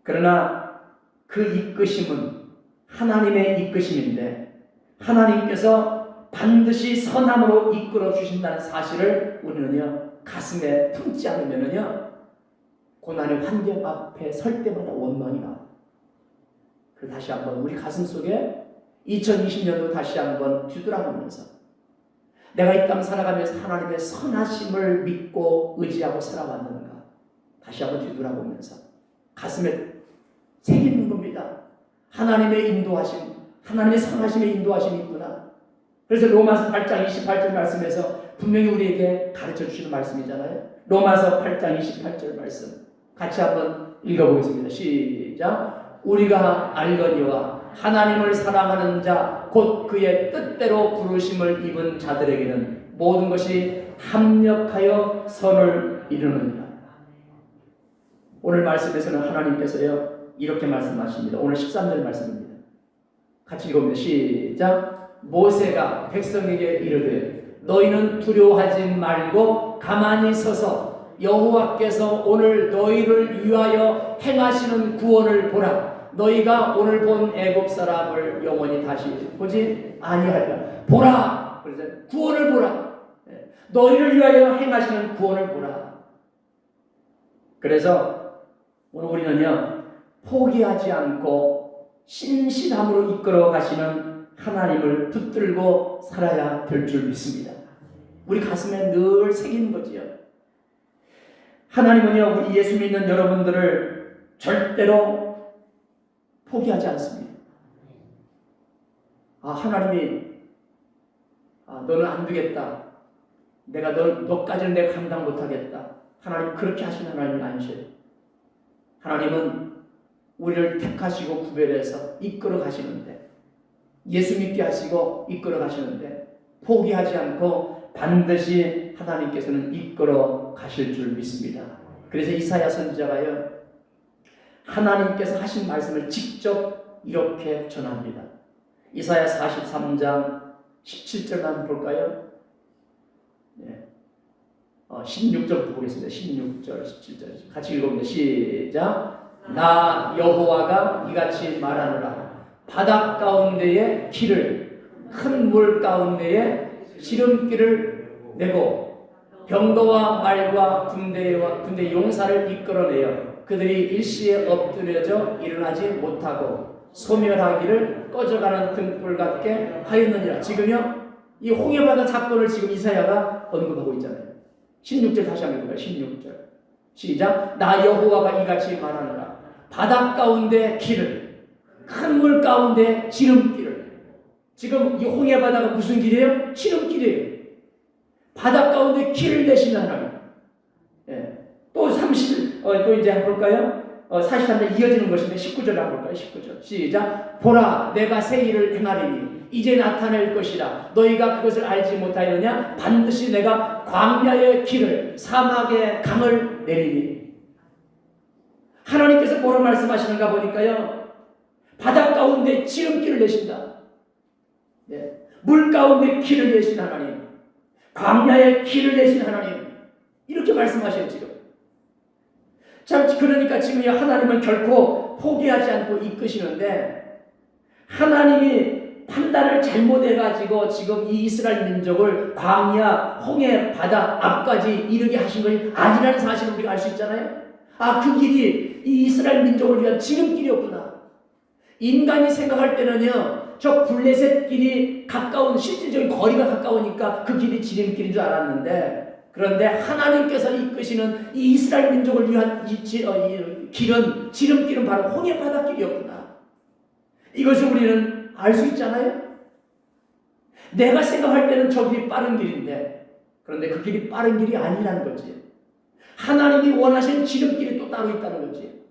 그러나 그 이끄심은 하나님의 이끄심인데 하나님께서 반드시 선함으로 이끌어 주신다는 사실을 우리는요 가슴에 품지 않으면은요 고난의 환경 앞에 설 때마다 원망이 나와요. 그래서 다시 한번 우리 가슴 속에 2020년도 다시 한번 뒤돌아보면서 내가 이 땅 살아가면서 하나님의 선하심을 믿고 의지하고 살아왔는가 다시 한번 뒤돌아보면서 가슴에 새기는 겁니다. 하나님의 인도하심, 하나님의 선하심의 인도하심이 있구나. 그래서 로마서 8장 28절 말씀에서 분명히 우리에게 가르쳐 주시는 말씀이잖아요. 로마서 8장 28절 말씀 같이 한번 읽어보겠습니다. 시작. 우리가 알거니와 하나님을 사랑하는 자 곧 그의 뜻대로 부르심을 입은 자들에게는 모든 것이 합력하여 선을 이루느니라. 오늘 말씀에서는 하나님께서요 이렇게 말씀하십니다. 오늘 13절 말씀입니다. 같이 읽어봅니다. 시작. 모세가 백성에게 이르되 너희는 두려워하지 말고 가만히 서서 여호와께서 오늘 너희를 위하여 행하시는 구원을 보라. 너희가 오늘 본 애굽 사람을 영원히 다시 보지 아니하리라. 보라. 그래서 구원을 보라. 너희를 위하여 행하시는 구원을 보라. 그래서 오늘 우리는요 포기하지 않고 신실함으로 이끌어 가시는 하나님을 붙들고 살아야 될 줄 믿습니다. 우리 가슴에 늘 새기는 거지요. 하나님은요 우리 예수 믿는 여러분들을 절대로 포기하지 않습니다. 하나님이 너는 안 되겠다. 너까지는 내가 감당 못하겠다. 하나님 그렇게 하시는 하나님이 아니셔요. 하나님은 우리를 택하시고 구별해서 이끌어 가시는데 예수 믿게 하시고 이끌어 가시는데 포기하지 않고 반드시 하나님께서는 이끌어 가실 줄 믿습니다. 그래서 이사야 선지자가요 하나님께서 하신 말씀을 직접 이렇게 전합니다. 이사야 43장 17절 한번 볼까요? 16절부터 보겠습니다. 16절, 17절 같이 읽어봅니다. 시작. 나 여호와가 이같이 말하노라. 바닷 가운데에 길을 큰 물 가운데에 지름길을 내고 병거와 말과 군대 용사를 이끌어내어 그들이 일시에 엎드려져 일어나지 못하고 소멸하기를 꺼져가는 등불 같게 하였느니라. 지금요 이 홍해바다 사건을 지금 이사야가 언급하고 있잖아요. 16절 다시 한번 읽어봐요. 16절 시작. 나 여호와가 이같이 말하노라. 바닷 가운데 길을 큰 물 가운데 지름길을. 지금 이 홍해바다가 무슨 길이에요? 지름길이에요. 바닷 가운데 길을 내시는 하나님. 또 또 이제 한번 볼까요? 43절 이어지는 것인데 19절 한번 볼까요? 19절 시작. 보라 내가 새 일을 행하리니 이제 나타낼 것이라. 너희가 그것을 알지 못하였느냐? 반드시 내가 광야의 길을 사막의 강을 내리니. 하나님께서 뭐라 말씀하시는가 보니까요 바닷 가운데 지름길을 내신다. 물 가운데 길을 내신 하나님, 광야의 길을 내신 하나님, 이렇게 말씀하셔요 지금. 자, 그러니까 지금 하나님은 결코 포기하지 않고 이끄시는데 하나님이 판단을 잘못해가지고 지금 이 이스라엘 민족을 광야, 홍해, 바다 앞까지 이르게 하신 것이 아니라는 사실을 우리가 알 수 있잖아요. 그 길이 이 이스라엘 민족을 위한 지름길이었구나. 인간이 생각할 때는요, 저 블레셋 길이 가까운, 실질적인 거리가 가까우니까 그 길이 지름길인 줄 알았는데, 그런데 하나님께서 이끄시는 이 이스라엘 민족을 위한 이 길은, 지름길은 바로 홍해 바닷길이었구나. 이것을 우리는 알 수 있잖아요. 내가 생각할 때는 저 길이 빠른 길인데, 그런데 그 길이 빠른 길이 아니라는 거지. 하나님이 원하신 지름길이 또 따로 있다는 거지.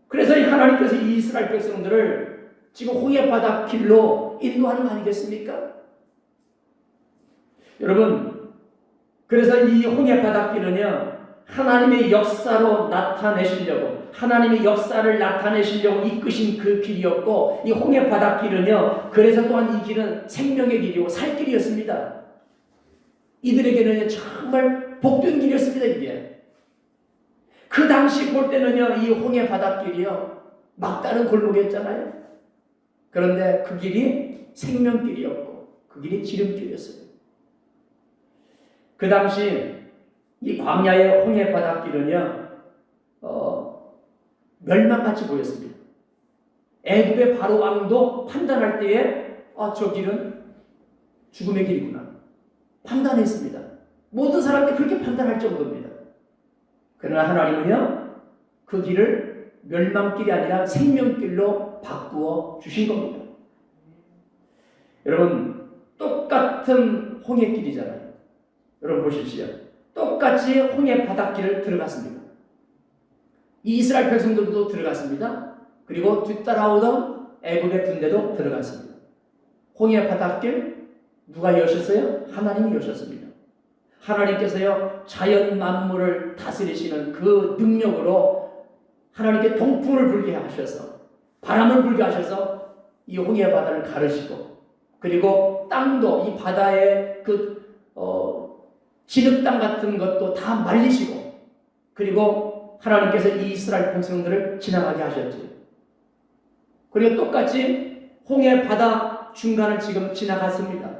그래서 하나님께서 이 이스라엘 백성들을 지금 홍해 바다 길로 인도하는 거 아니겠습니까? 여러분, 그래서 이 홍해 바다 길은요, 하나님의 역사로 나타내시려고, 하나님의 역사를 나타내시려고 이끄신 그 길이었고, 이 홍해 바다 길은요, 그래서 또한 이 길은 생명의 길이고 살 길이었습니다. 이들에게는 정말 복된 길이었습니다. 이게 그 당시 볼 때는요, 이 홍해 바닷길이요 막다른 골목이었잖아요. 그런데 그 길이 생명길이었고 그 길이 지름길이었어요. 그 당시 이 광야의 홍해 바닷길은요 멸망같이 보였습니다. 애굽의 바로 왕도 판단할 때에 저 길은 죽음의 길이구나 판단했습니다. 모든 사람들이 그렇게 판단할 정도입니다. 그러나 하나님은요, 그 길을 멸망길이 아니라 생명길로 바꾸어 주신 겁니다. 여러분, 똑같은 홍해길이잖아요. 여러분 보십시오. 똑같이 홍해 바닷길을 들어갔습니다. 이 이스라엘 백성들도 들어갔습니다. 그리고 뒤따라오던 애굽의 군대도 들어갔습니다. 홍해 바닷길 누가 여셨어요? 하나님이 여셨습니다. 하나님께서요 자연 만물을 다스리시는 그 능력으로 하나님께 동풍을 불게 하셔서 바람을 불게 하셔서 이 홍해 바다를 가르시고, 그리고 땅도 이 바다의 진흙 땅 같은 것도 다 말리시고, 그리고 하나님께서 이 이스라엘 백성들을 지나가게 하셨죠. 그리고 똑같이 홍해 바다 중간을 지금 지나갔습니다.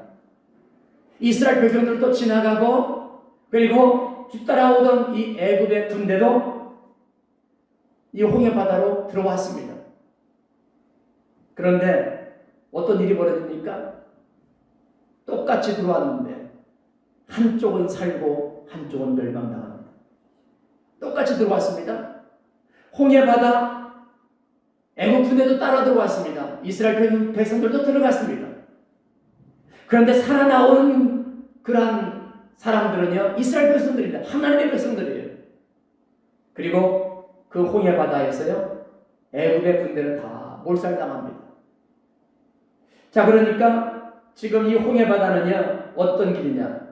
이스라엘 백성들도 지나가고, 그리고 뒤따라오던 이 애굽의 군대도 이 홍해 바다로 들어왔습니다. 그런데 어떤 일이 벌어집니까? 똑같이 들어왔는데 한쪽은 살고 한쪽은 멸망당합니다. 똑같이 들어왔습니다. 홍해 바다, 애굽 군대도 따라 들어왔습니다. 이스라엘 백성들도 들어갔습니다. 그런데 살아나오는 그러한 사람들은요, 이스라엘 백성들입니다. 하나님의 백성들이에요. 그리고 그 홍해 바다에서요, 애굽의 군대는 다 몰살당합니다. 자, 그러니까 지금 이 홍해 바다는요, 어떤 길이냐?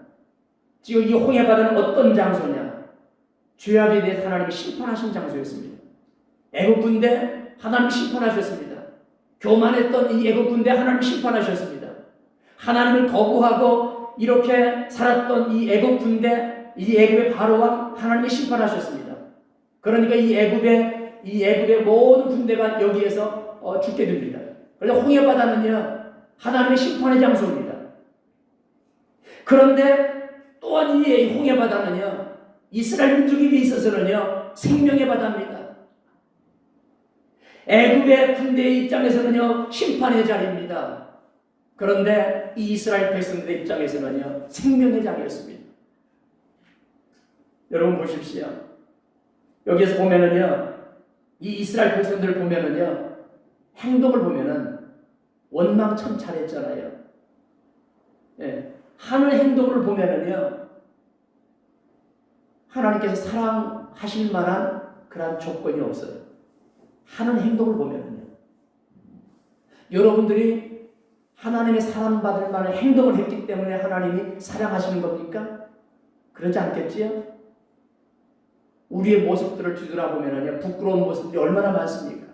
지금 이 홍해 바다는 어떤 장소냐? 죄악에 대해 하나님이 심판하신 장소였습니다. 애굽 군대 하나님 심판하셨습니다. 교만했던 이 애굽 군대 하나님 심판하셨습니다. 하나님을 거부하고 이렇게 살았던 이 애굽 군대, 이 애굽의 바로왕 하나님이 심판하셨습니다. 그러니까 이 애굽의 모든 군대가 여기에서 죽게 됩니다. 그래서 홍해 바다는요 하나님의 심판의 장소입니다. 그런데 또한 이 홍해 바다는요 이스라엘 민족에게 있어서는요 생명의 바다입니다. 애굽의 군대의 입장에서는요 심판의 자리입니다. 그런데 이 이스라엘 백성들의 입장에서는요 생명의 자리였습니다. 여러분 보십시오. 여기에서 보면은요 이 이스라엘 백성들을 보면은요 행동을 보면은 원망천찬했잖아요. 예, 하는 행동을 보면은요 하나님께서 사랑하실 만한 그런 조건이 없어요. 하는 행동을 보면은요 여러분들이 하나님의 사랑받을 만한 행동을 했기 때문에 하나님이 사랑하시는 겁니까? 그러지 않겠지요? 우리의 모습들을 뒤돌아보면은요 부끄러운 모습들이 얼마나 많습니까?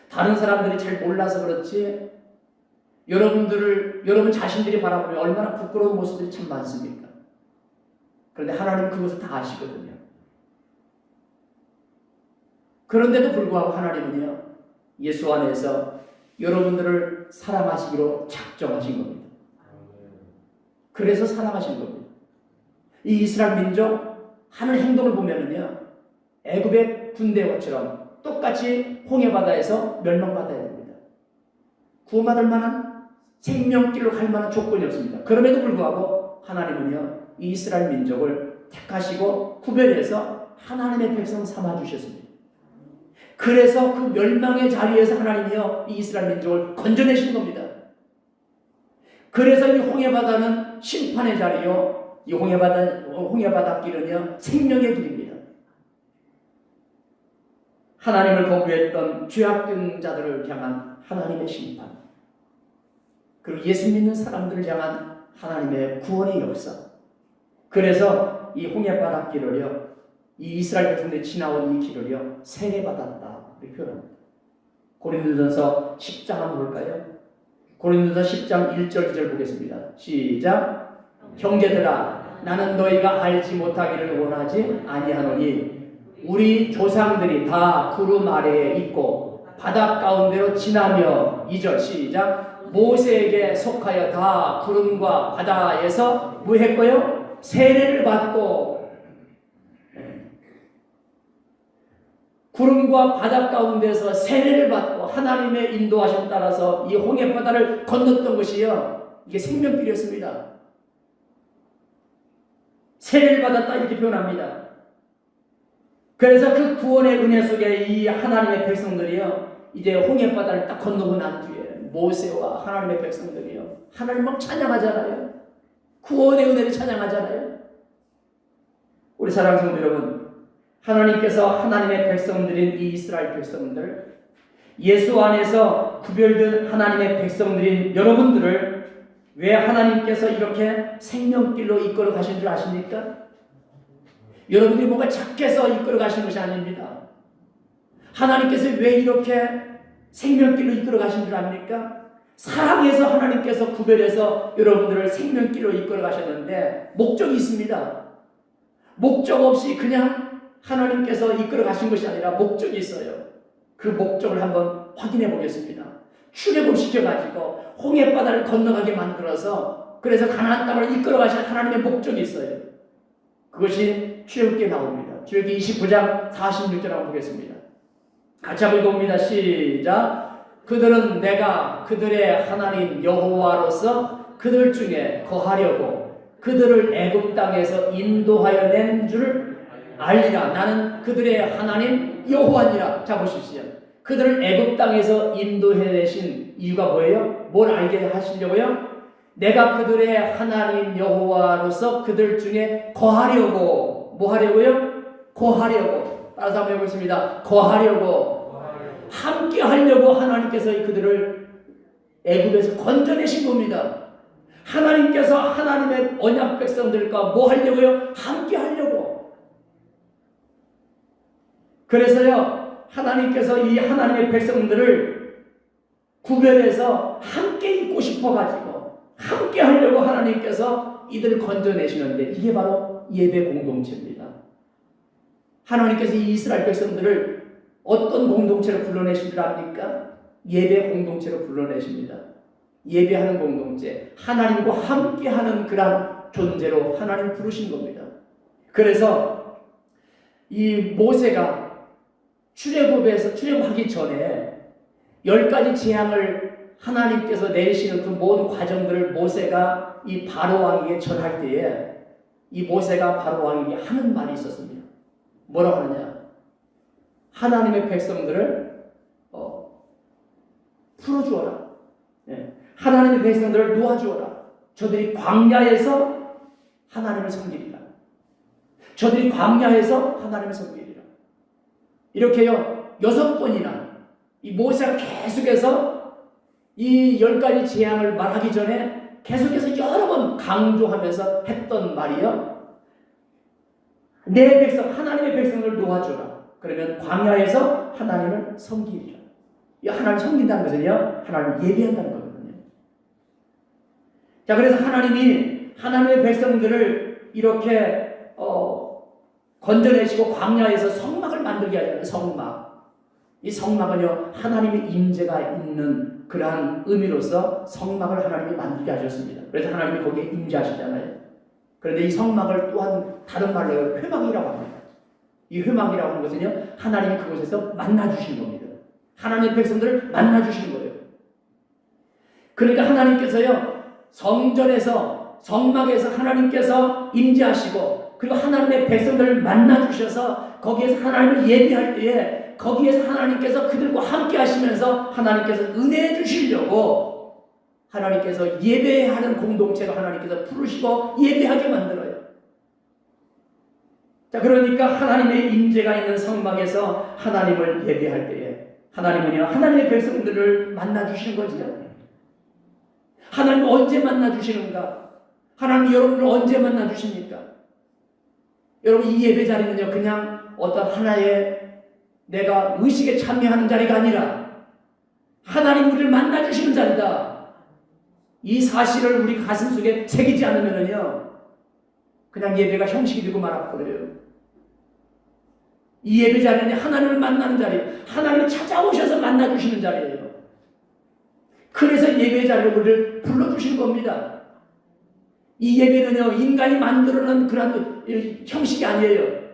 다른 사람들이 잘 몰라서 그렇지 여러분 자신들이 바라보면 얼마나 부끄러운 모습들이 참 많습니까? 그런데 하나님은 그것을 다 아시거든요. 그런데도 불구하고 하나님은요 예수 안에서 여러분들을 사랑하시기로 작정하신 겁니다. 그래서 사랑하신 겁니다. 이 이스라엘 민족 하는 행동을 보면은요 애굽의 군대처럼 똑같이 홍해바다에서 멸망받아야 됩니다. 구원받을 만한 생명길로 갈 만한 조건이 없습니다. 그럼에도 불구하고 하나님은요 이 이스라엘 민족을 택하시고 구별해서 하나님의 백성 삼아주셨습니다. 그래서 그 멸망의 자리에서 하나님이요 이 이스라엘 민족을 건져내신 겁니다. 그래서 이 홍해바다는 심판의 자리요 이 홍해바닷길은요 생명의 길입니다. 하나님을 거부했던 죄악된 자들을 향한 하나님의 심판, 그리고 예수 믿는 사람들을 향한 하나님의 구원의 역사. 그래서 이 홍해바닷길을요 이 이스라엘 백성들이 지나온 이 길을요 세례받았다 이렇게 표현합니다. 고린도전서 10장 한번 볼까요? 고린도전서 10장 1절 2절 보겠습니다. 시작. 형제들아 나는 너희가 알지 못하기를 원하지 아니하노니 우리 조상들이 다 구름 아래에 있고 바닷 가운데로 지나며 2절 시작. 모세에게 속하여 다 구름과 바다에서 뭐 했고요? 세례를 받고 구름과 바다 가운데서 세례를 받고 하나님의 인도하심 따라서 이 홍해바다를 건넜던 것이요 이게 생명길이었습니다. 세례를 받았다 이렇게 표현합니다. 그래서 그 구원의 은혜 속에 이 하나님의 백성들이요 이제 홍해바다를 딱 건너고 난 뒤에 모세와 하나님의 백성들이요 하나님을 찬양하잖아요. 구원의 은혜를 찬양하잖아요. 우리 사랑하는 성도 여러분, 하나님께서 하나님의 백성들인 이 이스라엘 백성들, 예수 안에서 구별된 하나님의 백성들인 여러분들을 왜 하나님께서 이렇게 생명길로 이끌어 가신 줄 아십니까? 여러분들이 뭔가 착해서 이끌어 가신 것이 아닙니다. 하나님께서 왜 이렇게 생명길로 이끌어 가신 줄 압니까? 사랑해서 하나님께서 구별해서 여러분들을 생명길로 이끌어 가셨는데 목적이 있습니다. 목적 없이 그냥 하나님께서 이끌어 가신 것이 아니라 목적이 있어요. 그 목적을 한번 확인해 보겠습니다. 출애굽 시켜가지고 홍해바다를 건너가게 만들어서 그래서 가나안 땅을 이끌어 가신 하나님의 목적이 있어요. 그것이 출애굽기에 나옵니다. 출애굽기 29장 46절 한번 보겠습니다. 같이 한번 읽어봅니다. 시작. 그들은 내가 그들의 하나님 여호와로서 그들 중에 거하려고 그들을 애굽 땅에서 인도하여 낸 줄 알리라. 나는 그들의 하나님 여호와니라. 자 보십시오. 그들을 애굽 땅에서 인도해내신 이유가 뭐예요? 뭘 알게 하시려고요? 내가 그들의 하나님 여호와로서 그들 중에 거하려고. 뭐 하려고요? 거하려고. 따라서 한번 해보겠습니다. 거하려고. 함께 하려고 하나님께서 그들을 애굽에서 건져내신 겁니다. 하나님께서 하나님의 언약 백성들과 뭐 하려고요? 함께 하려고. 그래서요 하나님께서 이 하나님의 백성들을 구별해서 함께 있고 싶어가지고 함께 하려고 하나님께서 이들을 건져내시는데 이게 바로 예배 공동체입니다. 하나님께서 이 이스라엘 백성들을 어떤 공동체로 불러내신 줄 압니까? 예배 공동체로 불러내십니다. 예배하는 공동체, 하나님과 함께하는 그런 존재로 하나님을 부르신 겁니다. 그래서 이 모세가 출애굽하기 전에 10가지 재앙을 하나님께서 내리시는 그 모든 과정들을 모세가 이 바로 왕에게 전할 때에 이 모세가 바로 왕에게 하는 말이 있었습니다. 뭐라고 하느냐? 하나님의 백성들을 풀어주어라. 하나님의 백성들을 놓아주어라. 저들이 광야에서 하나님을 섬기리라. 저들이 광야에서 하나님을 섬기리라. 이렇게요 6번이나 이 모세가 계속해서 이 10가지 재앙을 말하기 전에 계속해서 여러 번 강조하면서 했던 말이요. 내 백성, 하나님의 백성을 놓아주라. 그러면 광야에서 하나님을 섬기리라. 이 하나님을 섬긴다는 것은요, 하나님을 예배한다는 거거든요. 자, 그래서 하나님이 하나님의 백성들을 이렇게 건져내시고 광야에서 성막을 만들게 하잖아요. 성막. 이 성막은요, 하나님의 임재가 있는 그러한 의미로서 성막을 하나님이 만들게 하셨습니다. 그래서 하나님이 거기에 임재하시잖아요. 그런데 이 성막을 또한 다른 말로 회막이라고 합니다. 이 회막이라고 하는 것은요, 하나님이 그곳에서 만나주시는 겁니다. 하나님의 백성들을 만나주시는 거예요. 그러니까 하나님께서요, 성전에서, 성막에서 하나님께서 임재하시고, 그리고 하나님의 백성들을 만나주셔서 거기에서 하나님을 예배할 때에 거기에서 하나님께서 그들과 함께 하시면서 하나님께서 은혜 주시려고 하나님께서 예배하는 공동체가 하나님께서 부르시고 예배하게 만들어요. 자, 그러니까 하나님의 임재가 있는 성막에서 하나님을 예배할 때에 하나님은요, 하나님의 백성들을 만나주시는 거죠. 하나님 언제 만나주시는가? 하나님 여러분을 언제 만나주십니까? 여러분, 이 예배 자리는요, 그냥 어떤 하나의 내가 의식에 참여하는 자리가 아니라 하나님 우리를 만나주시는 자리다. 이 사실을 우리 가슴 속에 새기지 않으면요, 그냥 예배가 형식이 되고 말아버려요. 이 예배 자리는 하나님을 만나는 자리, 하나님을 찾아오셔서 만나주시는 자리예요. 그래서 예배 자리로 우리를 불러주시는 겁니다. 이 예배는요, 인간이 만들어낸 그런 형식이 아니에요.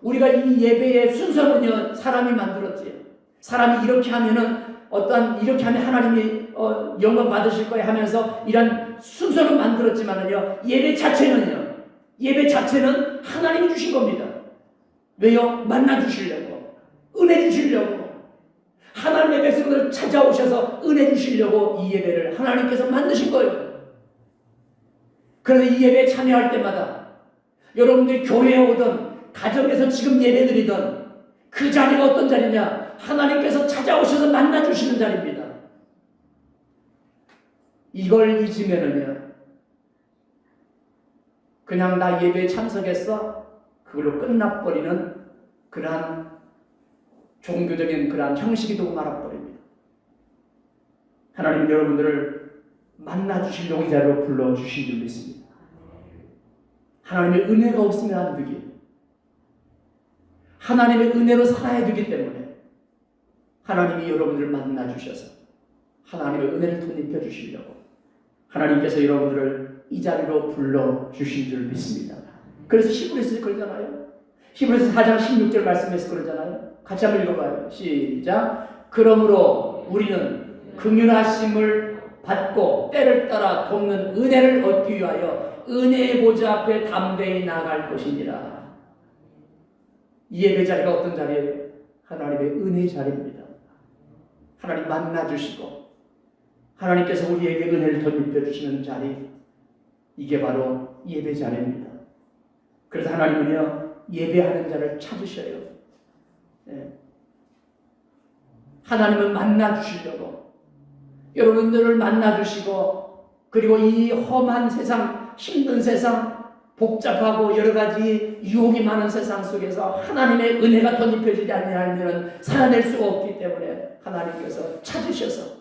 우리가 이 예배의 순서는요, 사람이 만들었지. 사람이 이렇게 하면은 이렇게 하면 하나님이 영광 받으실 거야 하면서 이런 순서는 만들었지만은요, 예배 자체는 하나님이 주신 겁니다. 왜요? 만나 주시려고, 은혜 주시려고, 하나님의 백성들을 찾아오셔서 은혜 주시려고 이 예배를 하나님께서 만드신 거예요. 그래서 이 예배에 참여할 때마다 여러분들이 교회에 오던 가정에서 지금 예배드리던 그 자리가 어떤 자리냐? 하나님께서 찾아오셔서 만나주시는 자리입니다. 이걸 잊으면은요, 그냥 나 예배에 참석했어? 그걸로 끝나버리는 그러한 종교적인 그러한 형식이 되고 말아버립니다. 하나님은 여러분들을 만나주시려고 이 자리로 불러주신 줄 믿습니다. 하나님의 은혜가 없으면 안 되기, 하나님의 은혜로 살아야 되기 때문에 하나님이 여러분들을 만나주셔서 하나님의 은혜를 덧입혀 주시려고 하나님께서 여러분들을 이 자리로 불러주신 줄 믿습니다. 그래서 히브리서에 그러잖아요. 히브리서 4장 16절 말씀에서 그러잖아요. 같이 한번 읽어봐요. 시작. 그러므로 우리는 긍휼하심을 받고 때를 따라 돕는 은혜를 얻기 위하여 은혜의 보좌 앞에 담대히 나아갈 것이니라. 이 예배 자리가 어떤 자리예요? 하나님의 은혜의 자리입니다. 하나님 만나주시고 하나님께서 우리에게 은혜를 덧입혀 주시는 자리, 이게 바로 예배 자리입니다. 그래서 하나님은요, 예배하는 자를 찾으셔요. 네. 하나님은 만나주시려고, 여러분들을 만나주시고, 그리고 이 험한 세상, 힘든 세상, 복잡하고 여러 가지 유혹이 많은 세상 속에서 하나님의 은혜가 덧입혀지지 않으면 살아낼 수가 없기 때문에 하나님께서 찾으셔서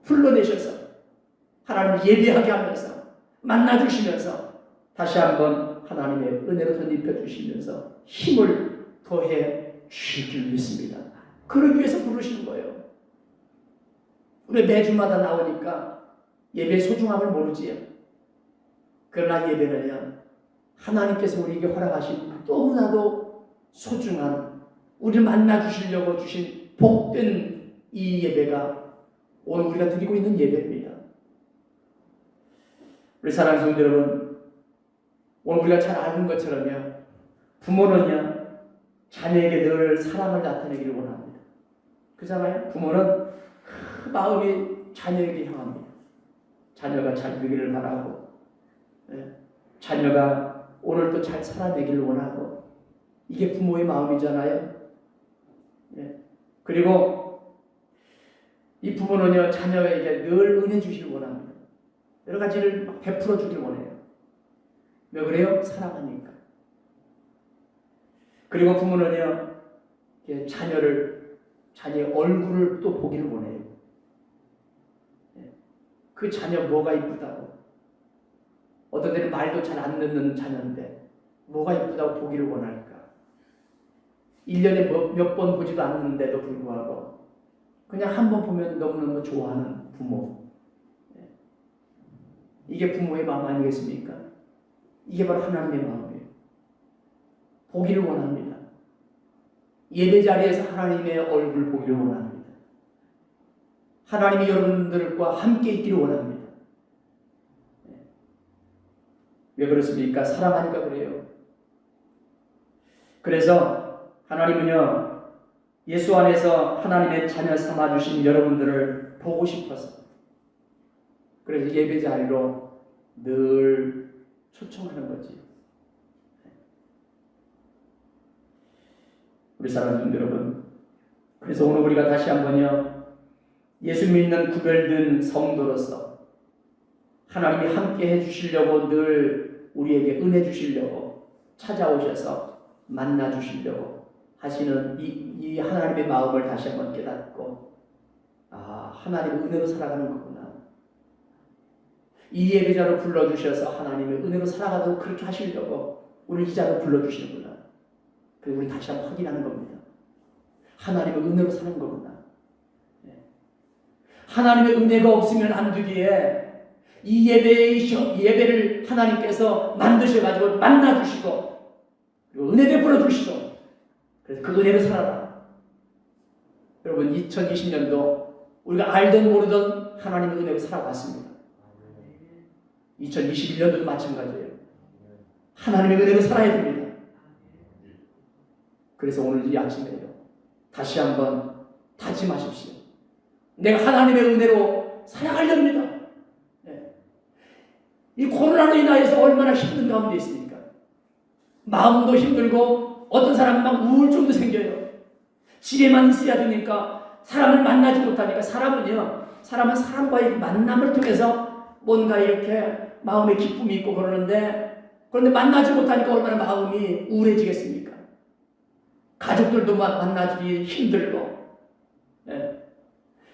불러내셔서 하나님을 예배하게 하면서 만나주시면서 다시 한번 하나님의 은혜로 덧입혀 주시면서 힘을 더해 주실 줄 믿습니다. 그러기 위해서 부르시는 거예요. 우리 매주마다 나오니까 예배의 소중함을 모르지요. 그러나 예배는요, 하나님께서 우리에게 허락하신 너무나도 소중한, 우리를 만나주시려고 주신 복된 이 예배가 오늘 우리가 드리고 있는 예배입니다. 우리 사랑하는 성도 여러분, 오늘 우리가 잘 아는 것처럼요, 부모는요, 자녀에게 늘 사랑을 나타내기를 원합니다. 그렇잖아요? 부모는 마음이 자녀에게 향합니다. 자녀가 잘 되기를 바라고, 자녀가 오늘도 잘 살아내기를 원하고, 이게 부모의 마음이잖아요. 그리고 이 부모는요, 자녀에게 늘 은혜 주시길 원합니다. 여러 가지를 베풀어 주길 원해요. 왜 그래요? 사랑하니까. 그리고 부모는요, 자녀의 얼굴을 또 보기를 원해요. 그 자녀 뭐가 이쁘다고. 어떤 때는 말도 잘 안 듣는 자녀인데 뭐가 이쁘다고 보기를 원할까. 1년에 몇 번 보지도 않는데도 불구하고 그냥 한 번 보면 너무너무 좋아하는 부모. 이게 부모의 마음 아니겠습니까? 이게 바로 하나님의 마음이에요. 보기를 원합니다. 예배 자리에서 하나님의 얼굴 보기를 원합니다. 하나님이 여러분들과 함께 있기를 원합니다. 왜 그렇습니까? 사랑하니까 그래요. 그래서 하나님은요, 예수 안에서 하나님의 자녀 삼아주신 여러분들을 보고 싶어서, 그래서 예배 자리로 늘 초청하는 거지. 우리 사랑하는 여러분, 그래서 오늘 우리가 다시 한번요, 예수 믿는 구별된 성도로서 하나님이 함께 해주시려고 늘 우리에게 은혜 주시려고 찾아오셔서 만나 주시려고 하시는 이 하나님의 마음을 다시 한번 깨닫고, 하나님의 은혜로 살아가는 거구나. 이 예배자로 불러주셔서 하나님의 은혜로 살아가도록 그렇게 하시려고 오늘 이 자로 불러주시는구나. 그리고 우리 다시 한번 확인하는 겁니다. 하나님의 은혜로 사는 거구나. 하나님의 은혜가 없으면 안 되기에 이 예배를 하나님께서 만드셔가지고 만나주시고, 그리고 은혜 베풀어 주시고, 그래서 그 은혜로 살아라. 여러분, 2020년도 우리가 알던 모르던 하나님의 은혜로 살아왔습니다. 2021년도도 마찬가지예요. 하나님의 은혜로 살아야 됩니다. 그래서 오늘 이 아침에요, 다시 한번 다짐하십시오. 내가 하나님의 은혜로 살아가렵니다. 이 코로나로 인하여서 얼마나 힘든 가운데 있습니까? 마음도 힘들고 어떤 사람은 막 우울증도 생겨요. 집에만 있어야 되니까, 사람을 만나지 못하니까. 사람은 사람과의 만남을 통해서 뭔가 이렇게 마음에 기쁨이 있고 그러는데, 그런데 만나지 못하니까 얼마나 마음이 우울해지겠습니까? 가족들도 만나기 힘들고.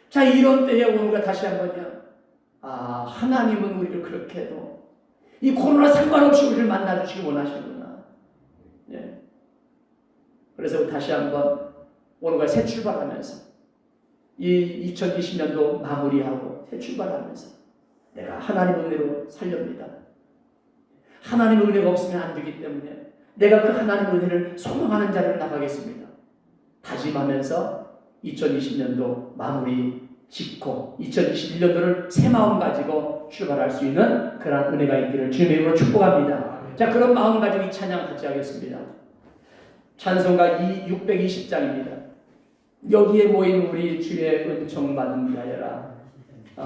자, 이런 때에 오늘가 다시 한번요, 하나님은 우리를 그렇게 해도 이 코로나 상관없이 우리를 만나주시기 원하시구나. 그래서 다시 한번 오늘과 새 출발하면서, 이 2020년도 마무리하고 새 출발하면서 내가 하나님의 은혜로 살렵니다. 하나님의 은혜가 없으면 안 되기 때문에 내가 그 하나님의 은혜를 소망하는 자리로 나가겠습니다. 다짐하면서 2020년도 마무리 짓고 2021년도를 새 마음 가지고 출발할 수 있는 그런 은혜가 있기를 주님의 이름으로 축복합니다. 자, 그런 마음 가지고 이 찬양 같이 하겠습니다. 찬송가 620장입니다. 여기에 모인 우리 주의 은총 받은 자여라.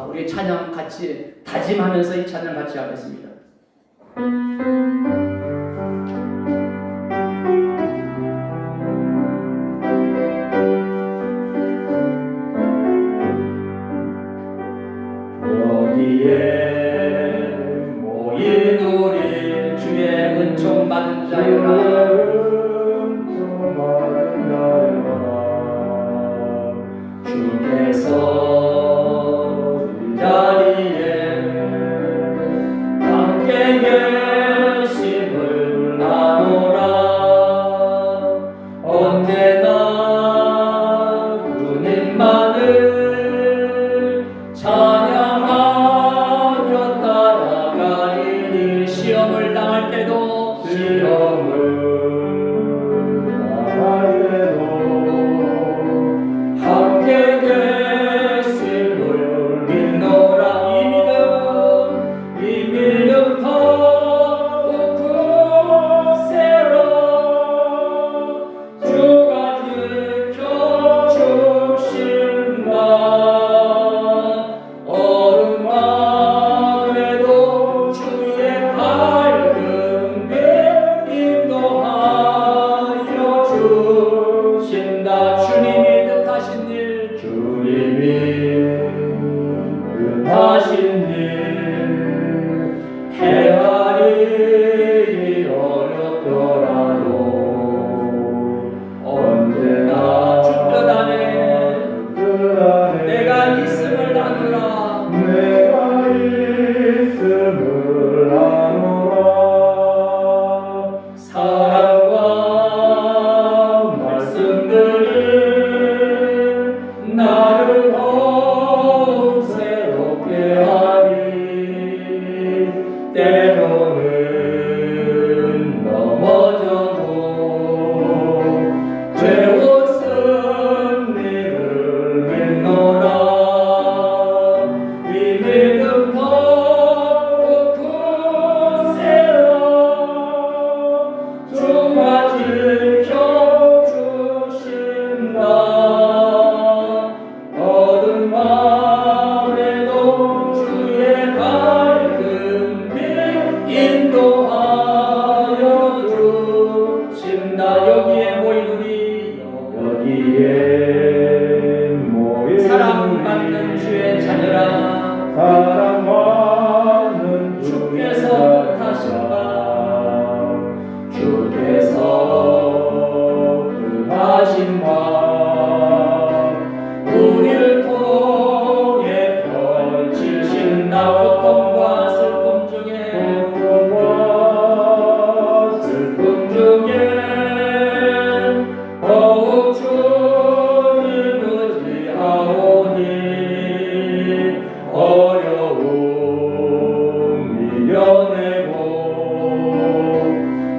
우리 찬양 같이 다짐하면서 이 찬양 같이 하겠습니다. 여기에 모인 우리 주의 은총 받은 자여라. 주께서 이 자리에 함께 계심을 아노라. 언제나 주님만을 찬양하며 따라가리니, 시험을 당할 때도 함께 계심을 믿노라. 이 믿음 더욱 굳세라. 주가 지켜주신다. 어둠 밤에도 주의 밝은 빛 인도하여 주신다. 주님이 뜻하신 일, 주님이 뜻하신 일 헤아리기 어렵더라도 언제나 주 뜻 안에 내가 있음을 아노라. 사랑과 말씀들이 나를 더욱 새롭게 하리. 믿음 더욱 굳세어 주가 지켜주신다. 어두운 밤에도 주의 밝은 빛 인도하여 주신다. 여기에 모인 우리 여기에 모인 사랑받는 주의 자녀라. 사랑받는 주께서 뜻하신 바 주께서 뜻하신 바 우리를 통해 펼치신다. 고통과 슬픔 중에 슬픔 중에 더욱 주를 의지하오니 어려움 이겨내고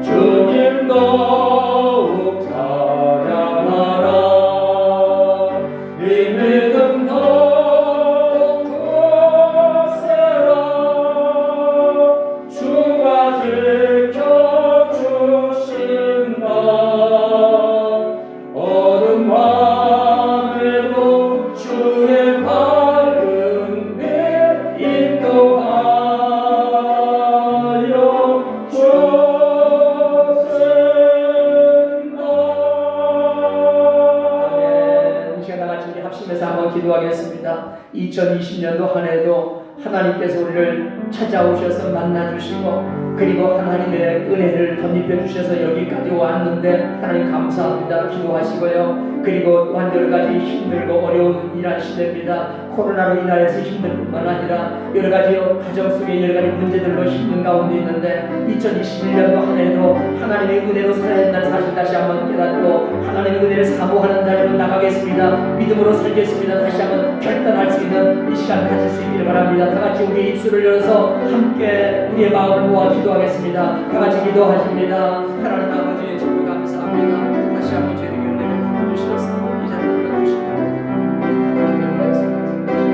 주님 더욱 찬양하라. 이 믿음 더욱 굳세라. 주가 지켜주신다. 어둠 밤에도 주의 밝은 빛 인도하여 주신다. 아멘. 이 시간 다 같이 합심해서 한번 기도하겠습니다. 2020년도 한 해도 하나님께서 우리를 찾아오셔서 만나주시고 그리고 하나님의 은혜를 덧입혀 주셔서 여기까지 왔는데 하나님 감사합니다. 기도하시고요. 그리고 또한 여러 가지 힘들고 어려운 일한 시대입니다. 코로나로 인하여서 힘들 뿐만 아니라 여러 가지 가정 속에 여러 가지 문제들로 힘든 가운데 있는데 2021년도 한 해도 하나님의 은혜로 살아야 한다는 사실 다시 한번 깨닫고 하나님의 은혜를 사모하는 자리로 나가겠습니다. 믿음으로 살겠습니다. 다시 한번 결단할 수 있는 이 시간 가질 수 있기를 바랍니다. 다 같이 우리 입술을 열어서 함께 우리의 마음을 모아 기도하겠습니다. 다 같이 기도하십니다. 하나님 아버지 정말 감사합니다. 다시 한번 저희에게 은혜를 부어주셔서 이 자리를 불러주시고 하나님의 은혜를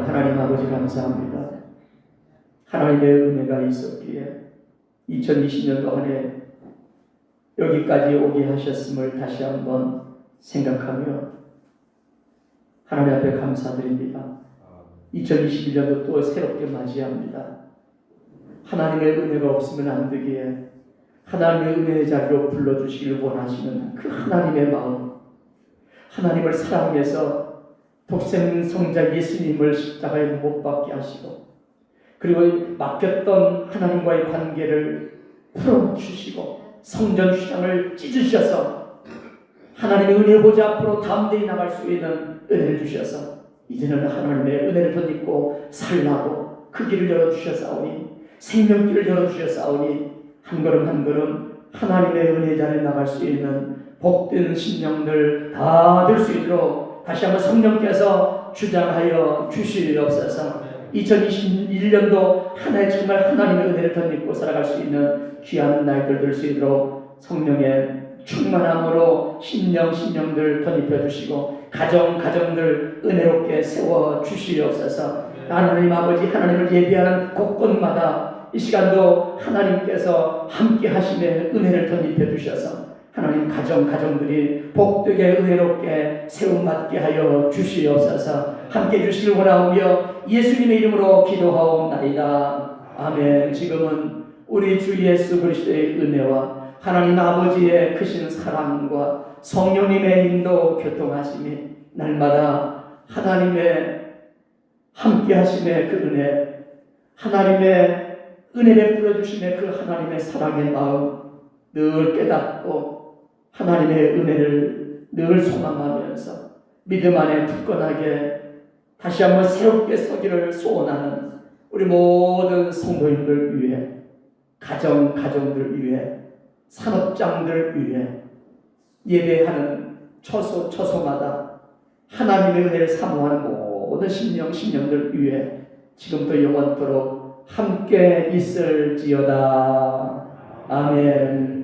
하나님 아버지 감사합니다. 하나님의 은혜가 있었기에 2020년도 한 해 여기까지 오게 하셨음을 다시 한번 생각하며 하나님 앞에 감사드립니다. 2021년도 또 새롭게 맞이합니다. 하나님의 은혜가 없으면 안 되기에 하나님의 은혜의 자리로 불러주시길 원하시는 그 하나님의 마음, 하나님을 사랑해서 독생 성자 예수님을 십자가에 못 박게 하시고 그리고 막혔던 하나님과의 관계를 풀어주시고 성전 휘장을 찢으셔서 하나님의 은혜 보좌 앞으로 담대히 나갈 수 있는 은혜를 주셔서 이제는 하나님의 은혜를 덧입고 살라고 그 길을 열어주셨사오니 생명길을 열어주셨사오니 한 걸음 한 걸음 하나님의 은혜 자리에 나갈 수 있는 복된 심령들 다 될 수 있도록 다시 한번 성령께서 주장하여 주시옵소서. 2021년도 하나의 정말 하나님의 은혜를 덧입고 살아갈 수 있는 귀한 날들 될 수 있도록 성령의 충만함으로 심령들 덧입혀 주시고 가정들 은혜롭게 세워 주시옵소서. 하나님 아버지 하나님을 예비하는 곳곳마다 이 시간도 하나님께서 함께 하심의 은혜를 덧입혀 주셔서 하나님 가정들이 복되게 은혜롭게 세움받게 하여 주시옵소서. 함께 주시길 원하오며 예수님의 이름으로 기도하옵나이다. 아멘. 지금은 우리 주 예수 그리스도의 은혜와 하나님 아버지의 크신 사랑과 성령님의 인도 교통하심이 날마다 하나님의 함께 하심의 그 은혜, 하나님의 은혜 베풀어 주심의 그 하나님의 사랑의 마음 늘 깨닫고 하나님의 은혜를 늘 소망하면서 믿음 안에 굳건하게 다시 한번 새롭게 서기를 소원하는 우리 모든 성도인들 위해, 가정들 위해, 산업장들 위해 예배하는 처소마다 하나님의 은혜를 사모하는 모든 심령들 위해 지금도 영원토록 함께 있을지어다. 아멘.